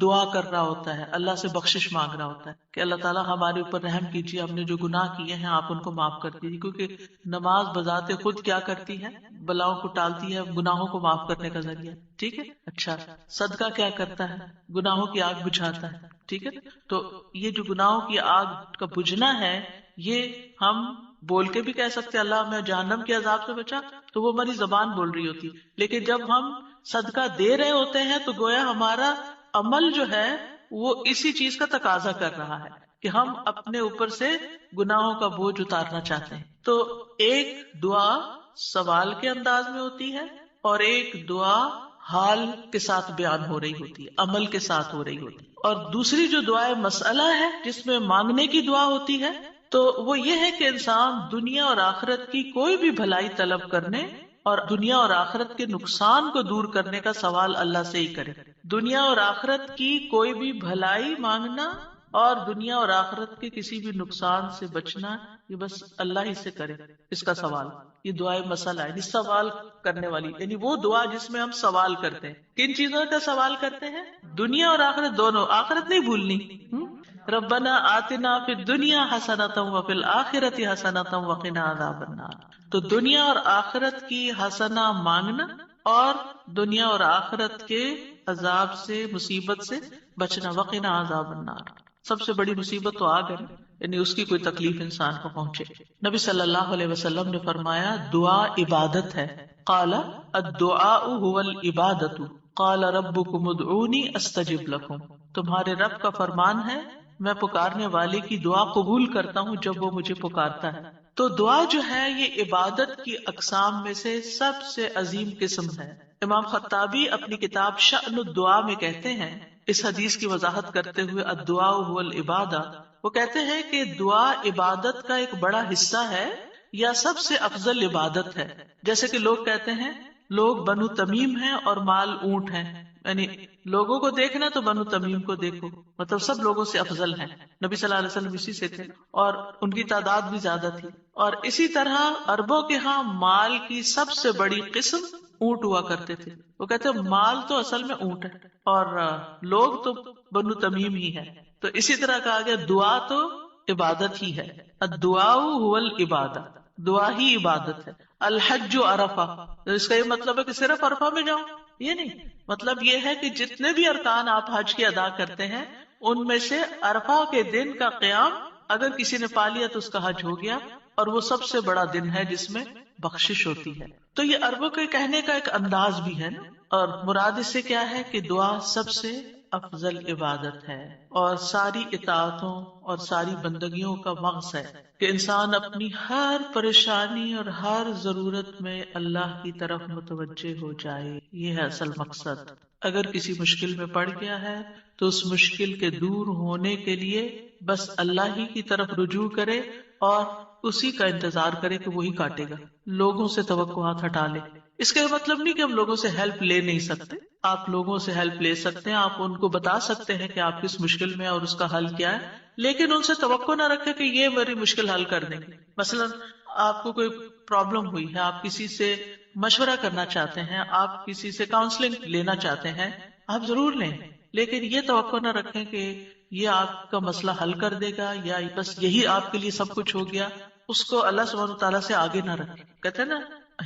A: دعا کر رہا ہوتا ہے، اللہ سے بخشش مانگ رہا ہوتا ہے کہ اللہ تعالیٰ ہمارے اوپر رحم کیجیے، ہم نے جو گناہ کیے ہیں آپ ان کو معاف کر دیجیے. کیونکہ نماز بذات خود کیا کرتی ہے؟ بلاؤں کو ٹالتی ہے، گناہوں کو معاف کرنے کا ذریعہ. ٹھیک ہے. اچھا، صدقہ کیا کرتا ہے؟ گناہوں کی آگ بجھاتا ہے. ٹھیک ہے. تو یہ جو گناہوں کی آگ کا بجھنا ہے، یہ ہم بول کے بھی کہہ سکتے اللہ میں جہنم کے عذاب سے بچا، تو وہ ہماری زبان بول رہی ہوتی. لیکن جب ہم صدقہ دے رہے ہوتے ہیں تو گویا ہمارا عمل جو ہے وہ اسی چیز کا تقاضا کر رہا ہے کہ ہم اپنے اوپر سے گناہوں کا بوجھ اتارنا چاہتے ہیں. تو ایک دعا سوال کے انداز میں ہوتی ہے اور ایک دعا حال کے ساتھ بیان ہو رہی ہوتی ہے، عمل کے ساتھ ہو رہی ہوتی ہے. اور دوسری جو دعائے مسئلہ ہے جس میں مانگنے کی دعا ہوتی ہے، تو وہ یہ ہے کہ انسان دنیا اور آخرت کی کوئی بھی بھلائی طلب کرنے اور دنیا اور آخرت کے نقصان کو دور کرنے کا سوال اللہ سے ہی کرے. دنیا اور آخرت کی کوئی بھی بھلائی مانگنا اور دنیا اور آخرت کے کسی بھی نقصان سے بچنا، یہ بس اللہ ہی سے کرے اس کا سوال. یہ دعائے مسئلہ ہے، سوال کرنے والی، یعنی وہ دعا جس میں ہم سوال کرتے ہیں. کن چیزوں کا سوال کرتے ہیں؟ دنیا اور آخرت دونوں. آخرت نہیں بھولنی. ربنا آتنا فی الدنیا حسنۃ وفی الآخرۃ حسنۃ وقنا عذاب النار. تو دنیا اور آخرت کی حسنہ مانگنا اور دنیا اور آخرت کے عذاب سے، مصیبت سے بچنا. وقنا عذاب النار، سب سے بڑی مصیبت تو آگ ہے، یعنی اس کی کوئی تکلیف انسان کو پہنچے. نبی صلی اللہ علیہ وسلم نے فرمایا دعا عبادت ہے. قال الدعاء هو العبادۃ قال ربکم ادعونی استجب لکم. تمہارے رب کا فرمان ہے میں پکارنے والے کی دعا قبول کرتا ہوں جب وہ مجھے پکارتا ہے. تو دعا جو ہے یہ عبادت کی اقسام میں سے سب سے عظیم قسم ہے. امام خطابی اپنی کتاب شأن الدعاء میں کہتے ہیں، اس حدیث کی وضاحت کرتے ہوئے الدعاء هو العبادہ، وہ کہتے ہیں کہ دعا عبادت کا ایک بڑا حصہ ہے یا سب سے افضل عبادت ہے. جیسے کہ لوگ کہتے ہیں لوگ بنو تمیم ہیں اور مال اونٹ ہیں، یعنی لوگوں کو دیکھنا تو بنو تمیم کو دیکھو، مطلب سب لوگوں سے افضل ہیں. نبی صلی اللہ علیہ وسلم اسی سے تھے اور ان کی تعداد بھی زیادہ تھی. اور اسی طرح عربوں کے ہاں مال کی سب سے بڑی قسم اونٹ ہوا کرتے تھے. وہ کہتے ہیں مال تو اصل میں اونٹ ہے اور لوگ تو بنو تمیم ہی ہے. تو اسی طرح کہا گیا دعا تو عبادت ہی ہے. الدعاء هو العبادہ، دعا ہی عبادت ہے. الحج عرفہ، تو اس کا یہ مطلب ہے کہ صرف عرفہ میں جاؤ، یہ نہیں، مطلب یہ ہے کہ جتنے بھی ارکان آپ حج کے ادا کرتے ہیں ان میں سے عرفہ کے دن کا قیام اگر کسی نے پا لیا تو اس کا حج ہو گیا، اور وہ سب سے بڑا دن ہے جس میں بخشش ہوتی ہے۔ تو یہ عربوں کے کہنے کا ایک انداز بھی ہے نا، اور مراد اس سے کیا ہے کہ دعا سب سے افضل عبادت ہے اور ساری اطاعتوں اور ساری بندگیوں کا مغز ہے کہ انسان اپنی ہر پریشانی اور ہر ضرورت میں اللہ کی طرف متوجہ ہو جائے، یہ ہے اصل مقصد۔ اگر کسی مشکل میں پڑ گیا ہے تو اس مشکل کے دور ہونے کے لیے بس اللہ ہی کی طرف رجوع کرے اور اسی کا انتظار کرے کہ وہی کاٹے گا، لوگوں سے توقعات ہٹا لے۔ اس کا مطلب نہیں کہ ہم لوگوں سے ہیلپ لے نہیں سکتے، آپ لوگوں سے ہیلپ لے سکتے ہیں، آپ ان کو بتا سکتے ہیں کہ آپ کس مشکل میں اور اس کا حل کیا ہے، لیکن ان سے توقع نہ رکھے کہ یہ میری مشکل حل کر دیں گے۔ مثلا آپ کو کوئی پرابلم ہوئی ہے، آپ کسی سے مشورہ کرنا چاہتے ہیں، آپ کسی سے کاؤنسلنگ لینا چاہتے ہیں، آپ ضرور لیں، لیکن یہ توقع نہ رکھیں کہ یہ آپ کا مسئلہ حل کر دے گا یا بس یہی آپ کے لیے سب کچھ ہو گیا۔ اس کو اللہ سبحانہ تعالیٰ سے آگے نہ رکھیں۔ کہتے ہیں نا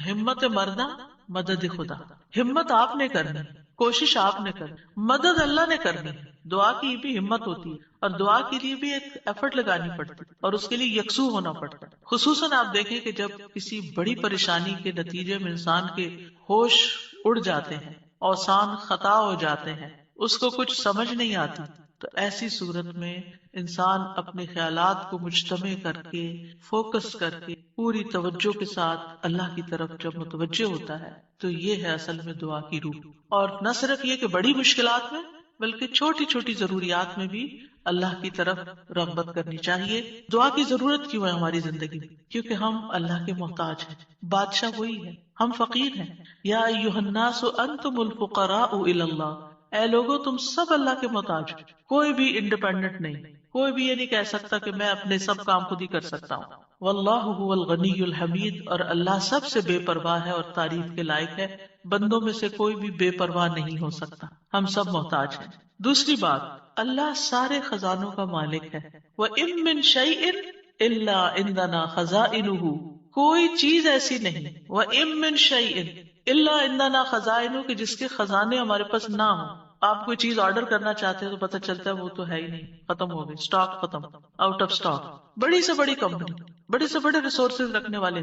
A: ہمت مردہ مدد خدا، ہمت آپ نے کرنی، کوشش آپ نے کرنی، مدد اللہ نے کرنی۔ دعا کی بھی ہمت ہوتی ہے اور دعا کے لیے بھی ایک ایفرٹ لگانی پڑتی ہے اور اس کے لیے یکسو ہونا پڑتا ہے۔ خصوصاً آپ دیکھیں کہ جب کسی بڑی پریشانی کے نتیجے میں انسان کے ہوش اڑ جاتے ہیں، اوسان خطا ہو جاتے ہیں، اس کو کچھ سمجھ نہیں آتی، تو ایسی صورت میں انسان اپنے خیالات کو مجتمع کر کے فوکس کر کے پوری توجہ کے ساتھ اللہ کی طرف جب متوجہ ہوتا ہے تو یہ ہے اصل میں دعا کی روح۔ اور نہ صرف یہ کہ بڑی مشکلات میں بلکہ چھوٹی چھوٹی ضروریات میں بھی اللہ کی طرف رغبت کرنی چاہیے۔ دعا کی ضرورت کیوں ہے ہماری زندگی میں؟ کیونکہ ہم اللہ کے محتاج ہیں، بادشاہ وہی ہے، ہم فقیر ہیں۔ یا ایھا الناس انتم الفقراء الی اللہ، اے لوگو تم سب اللہ کے محتاج، کوئی بھی انڈیپینڈنٹ نہیں، کوئی بھی یہ نہیں کہہ سکتا کہ میں اپنے سب کام خود ہی کر سکتا ہوں۔ واللہ هو الغنی الحمید، اور اللہ سب سے بے پرواہ ہے اور تعریف کے لائق ہے، بندوں میں سے کوئی بھی بے پرواہ نہیں ہو سکتا، ہم سب محتاج ہیں۔ دوسری بات، اللہ سارے خزانوں کا مالک ہے۔ وَإِن مِّن شَيْءٍ إِلَّا عِندَنَا خَزَائِنُهُ، کوئی چیز ایسی نہیں، وَإِن مِّن شَيْءٍ إِلَّا عِندَنَا خَزَائِنُهُ، کہ جس کے خزانے ہمارے پاس نہ ہوں۔ آپ کوئی چیز آرڈر کرنا چاہتے ہیں تو پتہ چلتا ہے وہ تو ہے ہی نہیں، ختم ہو گئی، سٹاک ختم، آؤٹ آف سٹاک۔ بڑی سے بڑی کمپنی، بڑے سے بڑے ریسورسز رکھنے والے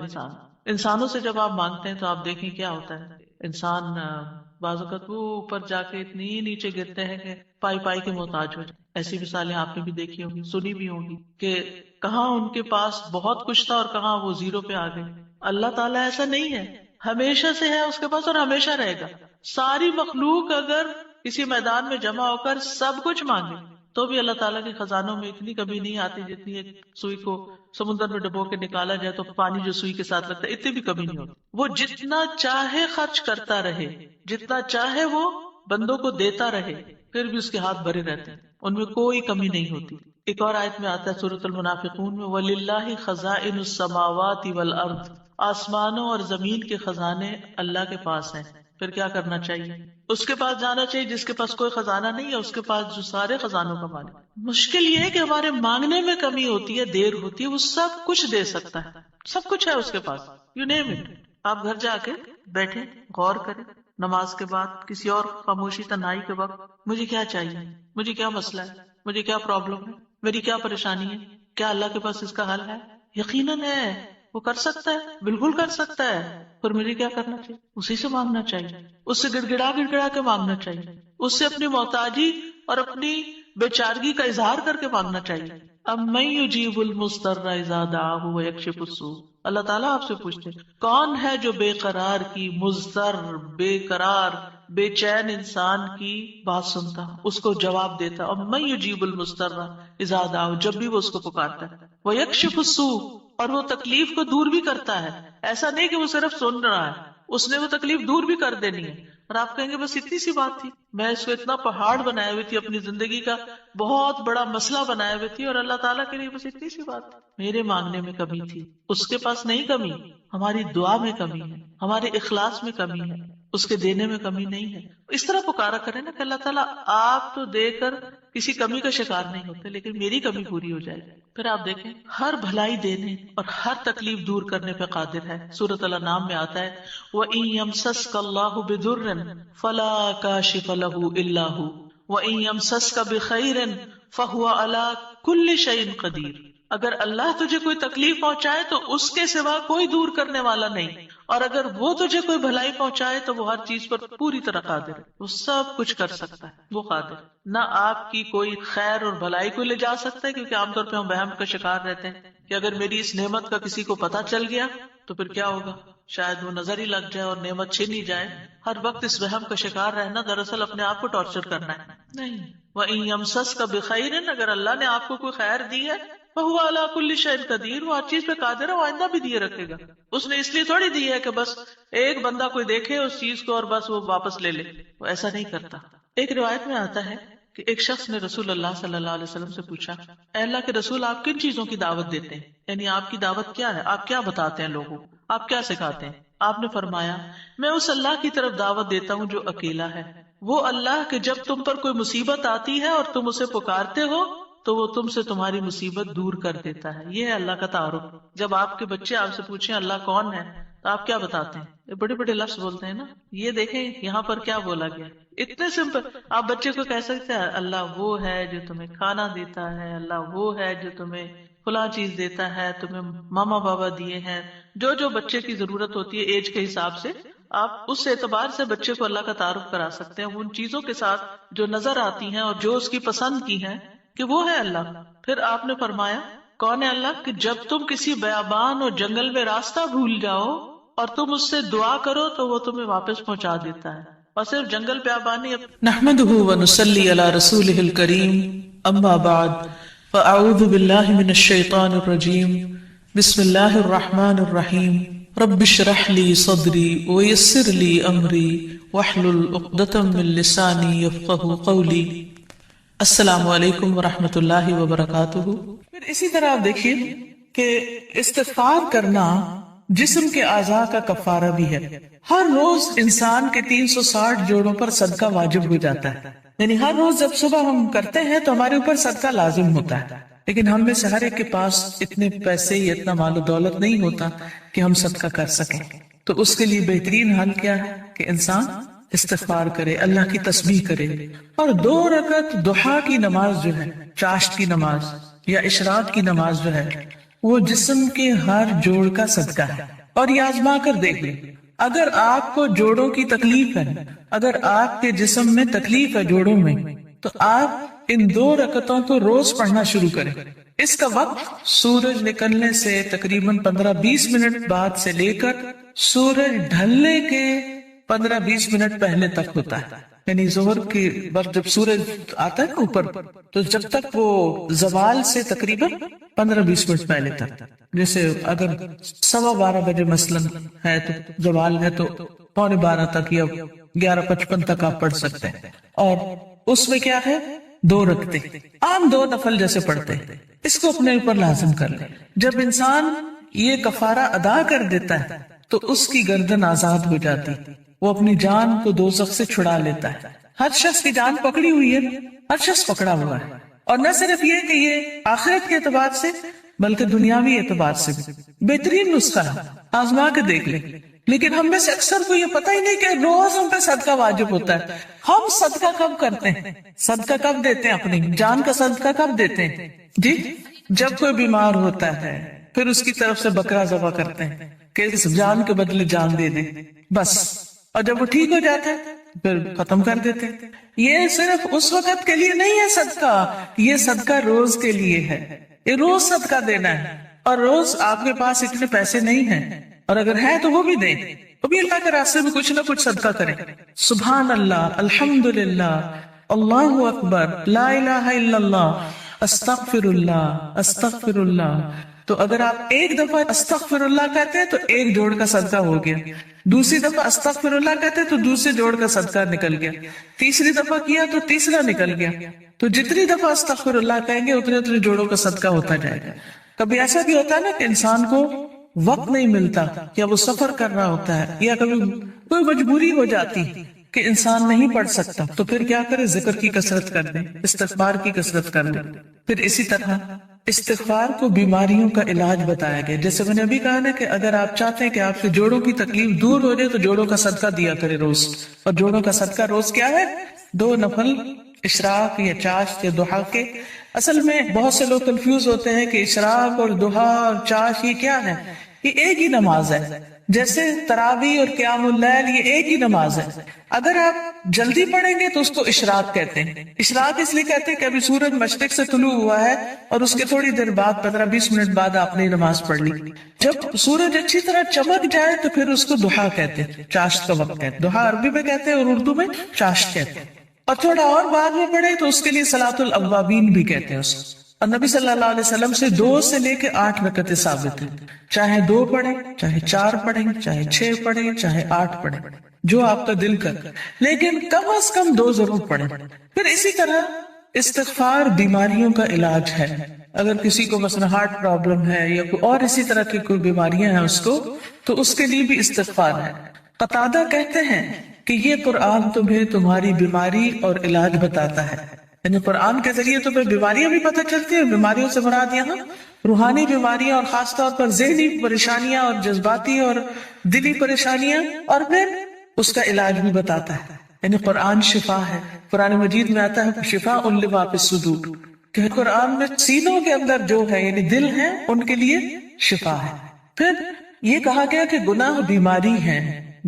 A: انسانوں سے جب آپ مانگتے ہیں تو آپ دیکھیں کیا ہوتا ہے، انسان بعض اوقات وہ اوپر جا کے اتنی نیچے گرتے ہیں کہ پائی پائی کے محتاج ہو جائے۔ ایسی مثالیں آپ نے بھی دیکھی ہوں گی، سنی بھی ہوں گی کہ کہاں ان کے پاس بہت کچھ تھا اور کہاں وہ زیرو پہ آ گئے۔ اللہ تعالیٰ ایسا نہیں ہے، ہمیشہ سے ہے اس کے پاس اور ہمیشہ رہے گا۔ ساری مخلوق اگر کسی میدان میں جمع ہو کر سب کچھ مانگے تو بھی اللہ تعالیٰ کے خزانوں میں اتنی کمی نہیں آتی جتنی ایک سوئی کو سمندر میں ڈبو کے نکالا جائے تو پانی جو سوئی کے ساتھ لگتا ہے اتنی بھی کمی نہیں ہوتی۔ وہ جتنا چاہے خرچ کرتا رہے، جتنا چاہے وہ بندوں کو دیتا رہے، پھر بھی اس کے ہاتھ بھرے رہتے ہیں، ان میں کوئی کمی نہیں ہوتی۔ ایک اور آیت میں آتا ہے سورۃ المنافقون میں، وَلِلَّهِ خَزَائِنُ السَّمَاوَاتِ وَالْأَرْضِ، آسمانوں اور زمین کے خزانے اللہ کے پاس ہیں۔ پھر کیا کرنا چاہیے؟ اس کے پاس جانا چاہیے جس کے پاس کوئی خزانہ نہیں ہے، اس کے پاس جو سارے خزانوں کا مالک۔ مشکل یہ ہے کہ ہمارے مانگنے میں کمی ہوتی ہے، دیر ہوتی ہے، وہ سب کچھ دے سکتا ہے، سب کچھ ہے اس کے پاس، یو نیم اٹ۔ آپ گھر جا کے بیٹھے غور کریں، نماز کے بعد کسی اور خاموشی تنہائی کے وقت، مجھے کیا چاہیے، مجھے کیا مسئلہ ہے، مجھے کیا پرابلم ہے، میری کیا پریشانی ہے، کیا اللہ کے پاس اس کا حل ہے؟ یقیناً ہے، وہ کر سکتا ہے، بالکل کر سکتا ہے، پر مجھے کیا کرنا چاہیے؟ اسی سے مانگنا چاہیے، اس سے گڑ گڑا کے مانگنا چاہیے، اس سے اپنی محتاجی اور اپنی بیچارگی کا اظہار کر کے مانگنا چاہیے۔ امن یجیب المضطر اذا دعاہ ویکشف السوء، اللہ تعالیٰ آپ سے پوچھتے کون ہے جو بے قرار کی، مضطر، بے قرار، بے چین انسان کی بات سنتا، اس کو جواب دیتا۔ امن یجیب المضطر اذا دعاہ، جب بھی وہ اس کو پکارتا ہے، ویکشف السوء، اور وہ تکلیف کو دور بھی کرتا ہے۔ ایسا نہیں کہ وہ صرف سن رہا ہے، اس نے وہ تکلیف دور بھی کر دینی ہے۔ اور آپ کہیں گے بس اتنی سی بات تھی، میں اس کو اتنا پہاڑ بنائے ہوئی تھی، اپنی زندگی کا بہت بڑا مسئلہ بنائے ہوئی تھی، اور اللہ تعالیٰ کے لیے بس اتنی سی بات تھی۔ میرے مانگنے میں کمی تھی، اس کے پاس نہیں کمی، ہماری دعا میں کمی ہے، ہمارے اخلاص میں کمی ہے۔ اس کے دینے میں کمی نہیں ہے. اس طرح پکارا کریں نا کہ اللہ تعالیٰ آپ تو دے کر کسی کمی کا شکار نہیں ہوتے لیکن میری کمی پوری ہو جائے گی. پھر آپ دیکھیں ہر بھلائی دینے اور ہر تکلیف دور کرنے پہ قادر ہے. سورۃ الانعام میں آتا ہے وَإِن يَمْسَسْكَ اللَّهُ بِضُرٍّ فَلَا كَاشِفَ لَهُ إِلَّا هُوَ وَإِن يَمْسَسْكَ بِخَيْرٍ فَهُوَ عَلَى كُلِّ شَيْءٍ قَدِيرٌ. اگر اللہ تجھے کوئی تکلیف پہنچائے تو اس کے سوا کوئی دور کرنے والا نہیں، اور اگر وہ تجھے کوئی بھلائی پہنچائے تو وہ ہر چیز پر پوری طرح قادر ہے. وہ سب کچھ کر سکتا ہے، وہ قادر. نہ آپ کی کوئی خیر اور بھلائی کو لے جا سکتا ہے، کیونکہ عام طور پہ ہم وہم کا شکار رہتے ہیں کہ اگر میری اس نعمت کا کسی کو پتہ چل گیا تو پھر کیا ہوگا، شاید وہ نظر ہی لگ جائے اور نعمت چھین ہی جائے. ہر وقت اس وہم کا شکار رہنا دراصل اپنے آپ کو ٹارچر کرنا ہے. نہیں، وَإِن يَمْسَسْكَ بِخَيْرٍ، اگر اللہ نے آپ کو کوئی خیر دی ہے فَهُوَ عَلَى كُلِّ شَيْءٍ قَدِيرٌ، وہ ہر چیز پہ قادر ہے، وہ آئندہ بھی دیے رکھے گا. اس نے اس لیے تھوڑی دی ہے کہ بس ایک بندہ کوئی دیکھے اس چیز کو اور بس وہ واپس لے لے، وہ ایسا نہیں کرتا. ایک روایت میں آتا ہے کہ ایک شخص نے رسول اللہ صلی اللہ علیہ وسلم سے پوچھا اے اللہ کے رسول آپ کن چیزوں کی دعوت دیتے ہیں، یعنی آپ کی دعوت کیا ہے، آپ کیا بتاتے ہیں لوگوں، آپ کیا سکھاتے ہیں. آپ نے فرمایا میں اس اللہ کی طرف دعوت دیتا ہوں جو اکیلا ہے، وہ اللہ کہ جب تم پر کوئی مصیبت آتی ہے اور تم اسے پکارتے ہو تو وہ تم سے تمہاری مصیبت دور کر دیتا ہے. یہ ہے اللہ کا تعارف. جب آپ کے بچے آپ سے پوچھیں اللہ کون ہے تو آپ کیا بتاتے ہیں؟ یہ بڑے بڑے لفظ بولتے ہیں نا. یہ دیکھیں یہاں پر کیا بولا گیا، اتنے سمپل. آپ بچے کو کہہ سکتے ہیں اللہ وہ ہے جو تمہیں کھانا دیتا ہے، اللہ وہ ہے جو تمہیں فلاں چیز دیتا ہے، تمہیں ماما بابا دیے ہیں. جو جو بچے کی ضرورت ہوتی ہے ایج کے حساب سے آپ اس اعتبار سے بچے کو اللہ کا تعارف کرا سکتے ہیں ان چیزوں کے ساتھ جو نظر آتی ہیں اور جو اس کی پسند کی ہیں کہ وہ ہے اللہ. پھر آپ نے فرمایا کون ہے اللہ کہ جب تم کسی بیابان اور جنگل میں راستہ بھول جاؤ اور تم اس سے دعا کرو تو وہ تمہیں واپس پہنچا دیتا ہے. اور صرف جنگل بیابان ہی. نحمده ونصلي على رسوله الكريم اما بعد فاعوذ بالله من الشيطان الرجيم بسم الله الرحمن الرحيم رب اشرح لي صدري ويسر لي امري واحلل عقدة من لساني يفقهوا قولي. السلام علیکم ورحمۃ اللہ وبرکاتہ. پھر اسی طرح آپ دیکھیے کہ استغفار کرنا جسم کے اعضاء کا کفارہ بھی ہے. ہر روز انسان کے 360 جوڑوں پر صدقہ واجب ہو جاتا ہے، یعنی ہر روز جب صبح ہم کرتے ہیں تو ہمارے اوپر صدقہ لازم ہوتا ہے. لیکن ہم میں سے ہر ایک کے پاس اتنے پیسے یا اتنا مال و دولت نہیں ہوتا کہ ہم صدقہ کر سکیں. تو اس کے لیے بہترین حل کیا ہے کہ انسان استغفار کرے، اللہ کی تسبیح کرے، اور 2 رکعت ضحیٰ کی نماز جو ہے، چاشت کی نماز یا اشراق کی نماز جو ہے، وہ جسم کے ہر جوڑ کا صدقہ ہے. اور یہ آزما کر دیکھ لیں اگر آپ کو جوڑوں کی تکلیف ہے، اگر آپ کے جسم میں تکلیف ہے جوڑوں میں، تو آپ ان 2 رکعتوں کو روز پڑھنا شروع کریں. اس کا وقت سورج نکلنے سے تقریباً 15-20 منٹ بعد سے لے کر سورج ڈھلنے کے 15-20 منٹ پہلے تک ہوتا ہے. یعنی ظہر کے وقت جب سورج آتا ہے نا اوپر، تو جب تک وہ زوال سے تقریباً 15-20 منٹ پہلے تک. جیسے اگر 12:15 بجے مثلاً ہے تو زوال ہے تو 11:15 تک یا 11:55 تک آپ پڑھ سکتے ہیں. اور اس میں کیا ہے 2 رکعتیں عام 2 نفل جیسے پڑھتے ہیں، اس کو اپنے اوپر لازم کر لیں. جب انسان یہ کفارہ ادا کر دیتا ہے تو اس کی گردن آزاد ہو جاتی، وہ اپنی جان کو دوزخ سے چھڑا لیتا ہے. ہر شخص کی جان پکڑی ہوئی ہے، ہر شخص پکڑا ہوا ہے. اور نہ صرف یہ کہ یہ آخرت کے اعتبار سے بلکہ دنیاوی اعتبار سے بھی بہترین نسخہ ہے. آزما کے دیکھ لیں. لیکن ہم میں سے اکثر کو یہ پتہ ہی نہیں کہ روز ہم پہ صدقہ واجب ہوتا ہے. ہم صدقہ کب کرتے ہیں، صدقہ کب دیتے ہیں، اپنی جان کا صدقہ کب دیتے ہیں؟ جی جب کوئی بیمار ہوتا ہے پھر اس کی طرف سے بکرا ذبح کرتے ہیں کہ اس جان کے بدلے جان دے دیں بس. اور جب وہ ٹھیک ہو جاتے ہیں پھر ختم کر دیتے ہیں. یہ صرف اس وقت کے لیے نہیں ہے صدقہ، یہ صدقہ روز کے لیے ہے. یہ روز صدقہ دینا ہے. اور روز آپ کے پاس اتنے پیسے نہیں ہیں، اور اگر ہے تو وہ بھی دیں، وہ بھی اللہ کے راستے میں کچھ نہ کچھ صدقہ کریں. سبحان اللہ، الحمدللہ، اللہ اکبر، لا الہ الا اللہ، استغفر اللہ، استغفر اللہ. تو اگر آپ ایک دفعہ استغفر اللہ کہتے ہیں تو 1 جوڑ کا صدقہ ہو گیا، دوسری دفعہ استغفر اللہ کہتے ہیں تو دوسرے جوڑ کا صدقہ نکل گیا، تیسری دفعہ کیا تو تیسرا نکل گیا. تو جتنی دفعہ استغفر اللہ کہیں گے اتنے اتنے جوڑوں کا صدقہ ہوتا جائے گا. کبھی ایسا بھی ہوتا ہے نا کہ انسان کو وقت نہیں ملتا یا وہ سفر کر رہا ہوتا ہے یا کبھی کوئی مجبوری ہو جاتی کہ انسان نہیں پڑھ سکتا، تو پھر کیا کرے؟ ذکر کی کثرت کر دیں، استغفار کی کثرت کر دیں۔ پھر اسی طرح استغفار کو بیماریوں کا علاج بتایا گیا، جیسے میں نے ابھی کہا نا کہ اگر آپ چاہتے ہیں کہ آپ سے جوڑوں کی تکلیف دور ہو جائے تو جوڑوں کا صدقہ دیا کرے روز۔ اور جوڑوں کا صدقہ روز کیا ہے؟ 2 نفل اشراق یا چاشت یا ضحیٰ کے۔ اصل میں بہت سے لوگ کنفیوز ہوتے ہیں کہ اشراق اور ضحیٰ اور چاشت یہ کیا ہے؟ یہ ایک ہی نماز ہے، جیسے تراویح اور قیام اللیل یہ ایک ہی نماز ہے۔ اگر آپ جلدی پڑھیں گے تو اس کو اشراق کہتے ہیں۔ اشراق اس لیے کہتے ہیں کہ ابھی سورج مشرق سے طلوع ہوا ہے اور اس کے تھوڑی دیر بعد 15-20 منٹ بعد آپ نے نماز پڑھ لی۔ جب سورج اچھی طرح چمک جائے تو پھر اس کو ضحیٰ کہتے ہیں، چاشت کا وقت کہتے ہیں۔ ضحیٰ عربی میں کہتے ہیں اور اردو میں چاشت کہتے ہیں۔ اور تھوڑا اور بعد میں پڑھے تو اس کے لیے صلاۃ الاوابین بھی کہتے ہیں اس کو۔ اور نبی صلی اللہ علیہ وسلم سے 2 سے لے کے 8 رکعتیں ثابت ہیں، چاہے 2 پڑھیں، چاہے 4 پڑھیں، چاہے 6 پڑھیں، چاہے 8 پڑھیں، جو آپ کا دل کر، لیکن کم از کم 2 ضرور پڑھیں۔ پھر اسی طرح استغفار بیماریوں کا علاج ہے۔ اگر کسی کو مثلا ہارٹ پرابلم ہے یا کوئی اور اسی طرح کی کوئی بیماریاں ہیں اس کو، تو اس کے لیے بھی استغفار ہے۔ قتادہ کہتے ہیں کہ یہ قرآن تمہیں تمہاری بیماری اور علاج بتاتا ہے، یعنی قرآن کے ذریعے تمہیں بیماریاں بھی پتہ چلتی ہیں، بیماریوں سے مراد یہاں روحانی بیماریاں اور خاص طور پر ذہنی پریشانیاں اور جذباتی اور دلی پریشانیاں، اور پھر اس کا علاج بھی بتاتا ہے۔ یعنی قرآن شفا ہے۔ قرآن مجید میں آتا ہے شفاء لما فی الصدور، کہ قرآن میں سینوں کے اندر جو ہے یعنی دل ہے ان کے لیے شفا ہے۔ پھر یہ کہا گیا کہ گناہ بیماری ہے،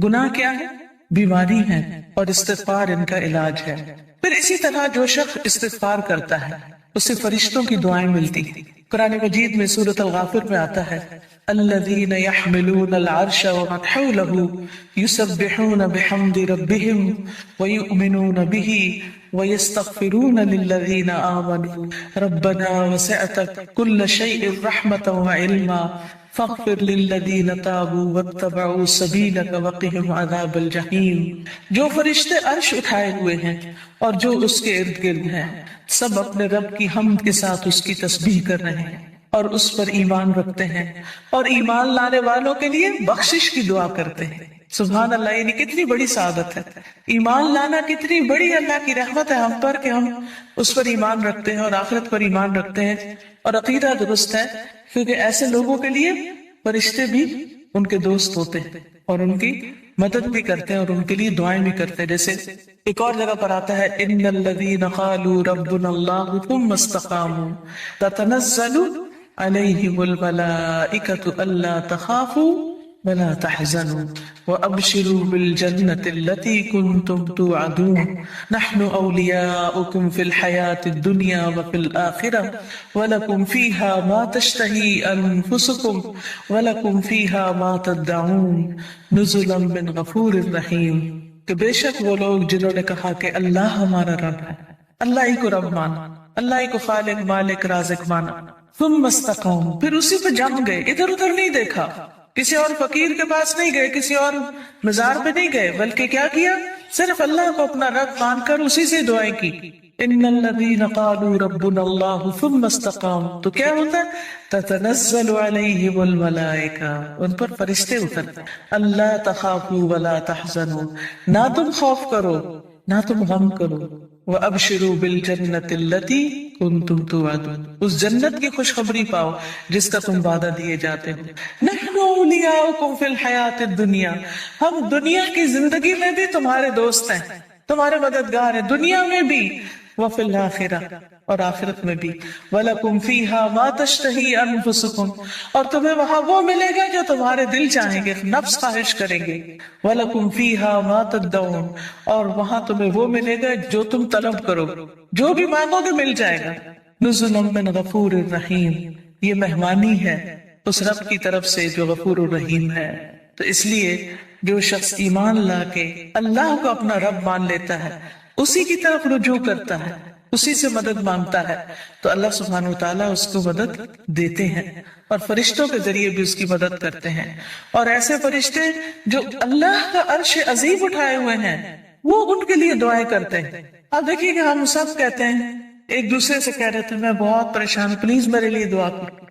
A: گناہ کیا ہے؟ بیماری ہے، اور استغفار ان کا علاج ہے۔ پھر اسی طرح جو شخص استغفار کرتا ہے اسے فرشتوں کی دعائیں ملتی۔ قرآن مجید میں سورۃ الغافر میں آتا ہے الذین یحملون العرش ومن حولہ یسبحون بحمد ربہم ویؤمنون بہ ویستغفرون للذین آمنوا ربنا وسعت کل شیء رحمۃ وعلما فاغفر للذین تابوا واتبعوا سبیلک وقہم عذاب الجحیم۔ جو فرشتے عرش اٹھائے ہوئے ہیں اور جو اس کے ارد گرد ہیں، سب اپنے رب کی حمد کے ساتھ اس کی تسبیح کر رہے ہیں اور اس پر ایمان رکھتے ہیں اور ایمان لانے والوں کے لیے بخشش کی دعا کرتے ہیں۔ سبحان اللہ، یعنی کتنی بڑی سعادت ہے، ایمان لانا کتنی بڑی اللہ کی رحمت ہے ہم پر کہ ہم اس پر ایمان رکھتے ہیں اور آخرت پر ایمان رکھتے ہیں اور عقیدہ درست ہے، کیونکہ ایسے لوگوں کے لیے فرشتے بھی ان کے دوست ہوتے ہیں اور ان کی مدد بھی کرتے ہیں اور ان کے لیے دعائیں بھی کرتے ہیں۔ جیسے ایک اور جگہ پر آتا ہے ان الذین قالوا ربنا اللہ ثم استقاموا تتنزل علیہم الملائکۃ الا تخافوا ولا تحزنوا وابشروا بالجنة التي كنتم توعدون نحن اولیاؤکم فی الحیاة الدنیا وفی الآخرة ولکم فیہا ما تشتہی انفسکم ولکم فیہا ما تدعون نزلا من غفور رحیم۔ کہ بے شک وہ لوگ جنہوں نے کہا کہ اللہ ہمارا رب ہے، اللہ ہی کو رب مانا، اللہ ہی کو خالق مالک رازق مانا، ثم استقاموا، پھر اسی پہ جم گئے، ادھر ادھر نہیں دیکھا، کسی اور فقیر کے پاس نہیں گئے، کسی اور مزار پہ نہیں گئے، بلکہ کیا کیا؟ صرف اللہ کو اپنا رب مان کر اسی سے دعائیں کی۔ ان الذین قالوا ربنا اللہ ثم استقاموا، تو کیا ہوتا ہے؟ تتنزل علیہم الملائکہ، ان پر فرشتے اترتے، اللہ تخافوا ولا تحزنوا، نہ تم خوف کرو نہ تم غم کرو، وَأَبْشِرُوا بِالْجَنَّةِ الَّتِي كُنْتُمْ تُوعَدُونَ، اس جنت کی خوشخبری پاؤ جس کا تم وعدہ دیے جاتے ہو۔ نَحْنُ أَوْلِيَاؤُكُمْ فِي الْحَيَاةِ الدُّنْيَا، ہم دنیا کی زندگی میں بھی تمہارے دوست ہیں، تمہارے مددگار ہیں، دنیا میں بھی، وَفِي الْآخِرَةِ، اور آخرت میں بھی، وَلَكُمْ فِيهَا مَا تَشْتَهِي أَنفُسُكُمْ، اور تمہیں وہاں وہ ملے گا جو تمہارے دل چاہیں گے، نفس خواہش کریں گے، وَلَكُمْ فِيهَا مَا تَدَّعُونَ، اور وہاں تمہیں وہ ملے گا جو تم طلب کرو، جو بھی مانگو گے مل جائے گا۔ نُزُلًا مِّنْ غَفُورٍ رَحِيمٍ، یہ مہمانی ہے اس رب کی طرف سے جو غفور الرحیم ہے۔ تو اس لیے جو شخص ایمان لا کے اللہ کو اپنا رب مان لیتا ہے، اسی کی طرف رجوع کرتا ہے، اسی سے مدد مانگتا ہے، تو اللہ سبحانہ وتعالیٰ اس کو مدد دیتے ہیں اور فرشتوں کے ذریعے بھی اس کی مدد کرتے ہیں۔ اور ایسے فرشتے جو اللہ کا عرش عظیم اٹھائے ہوئے ہیں وہ ان کے لیے دعائیں کرتے ہیں۔ اب دیکھیے کہ ہم سب کہتے ہیں، ایک دوسرے سے کہہ رہے تھے میں بہت پریشان، پلیز میرے لیے دعا کرو،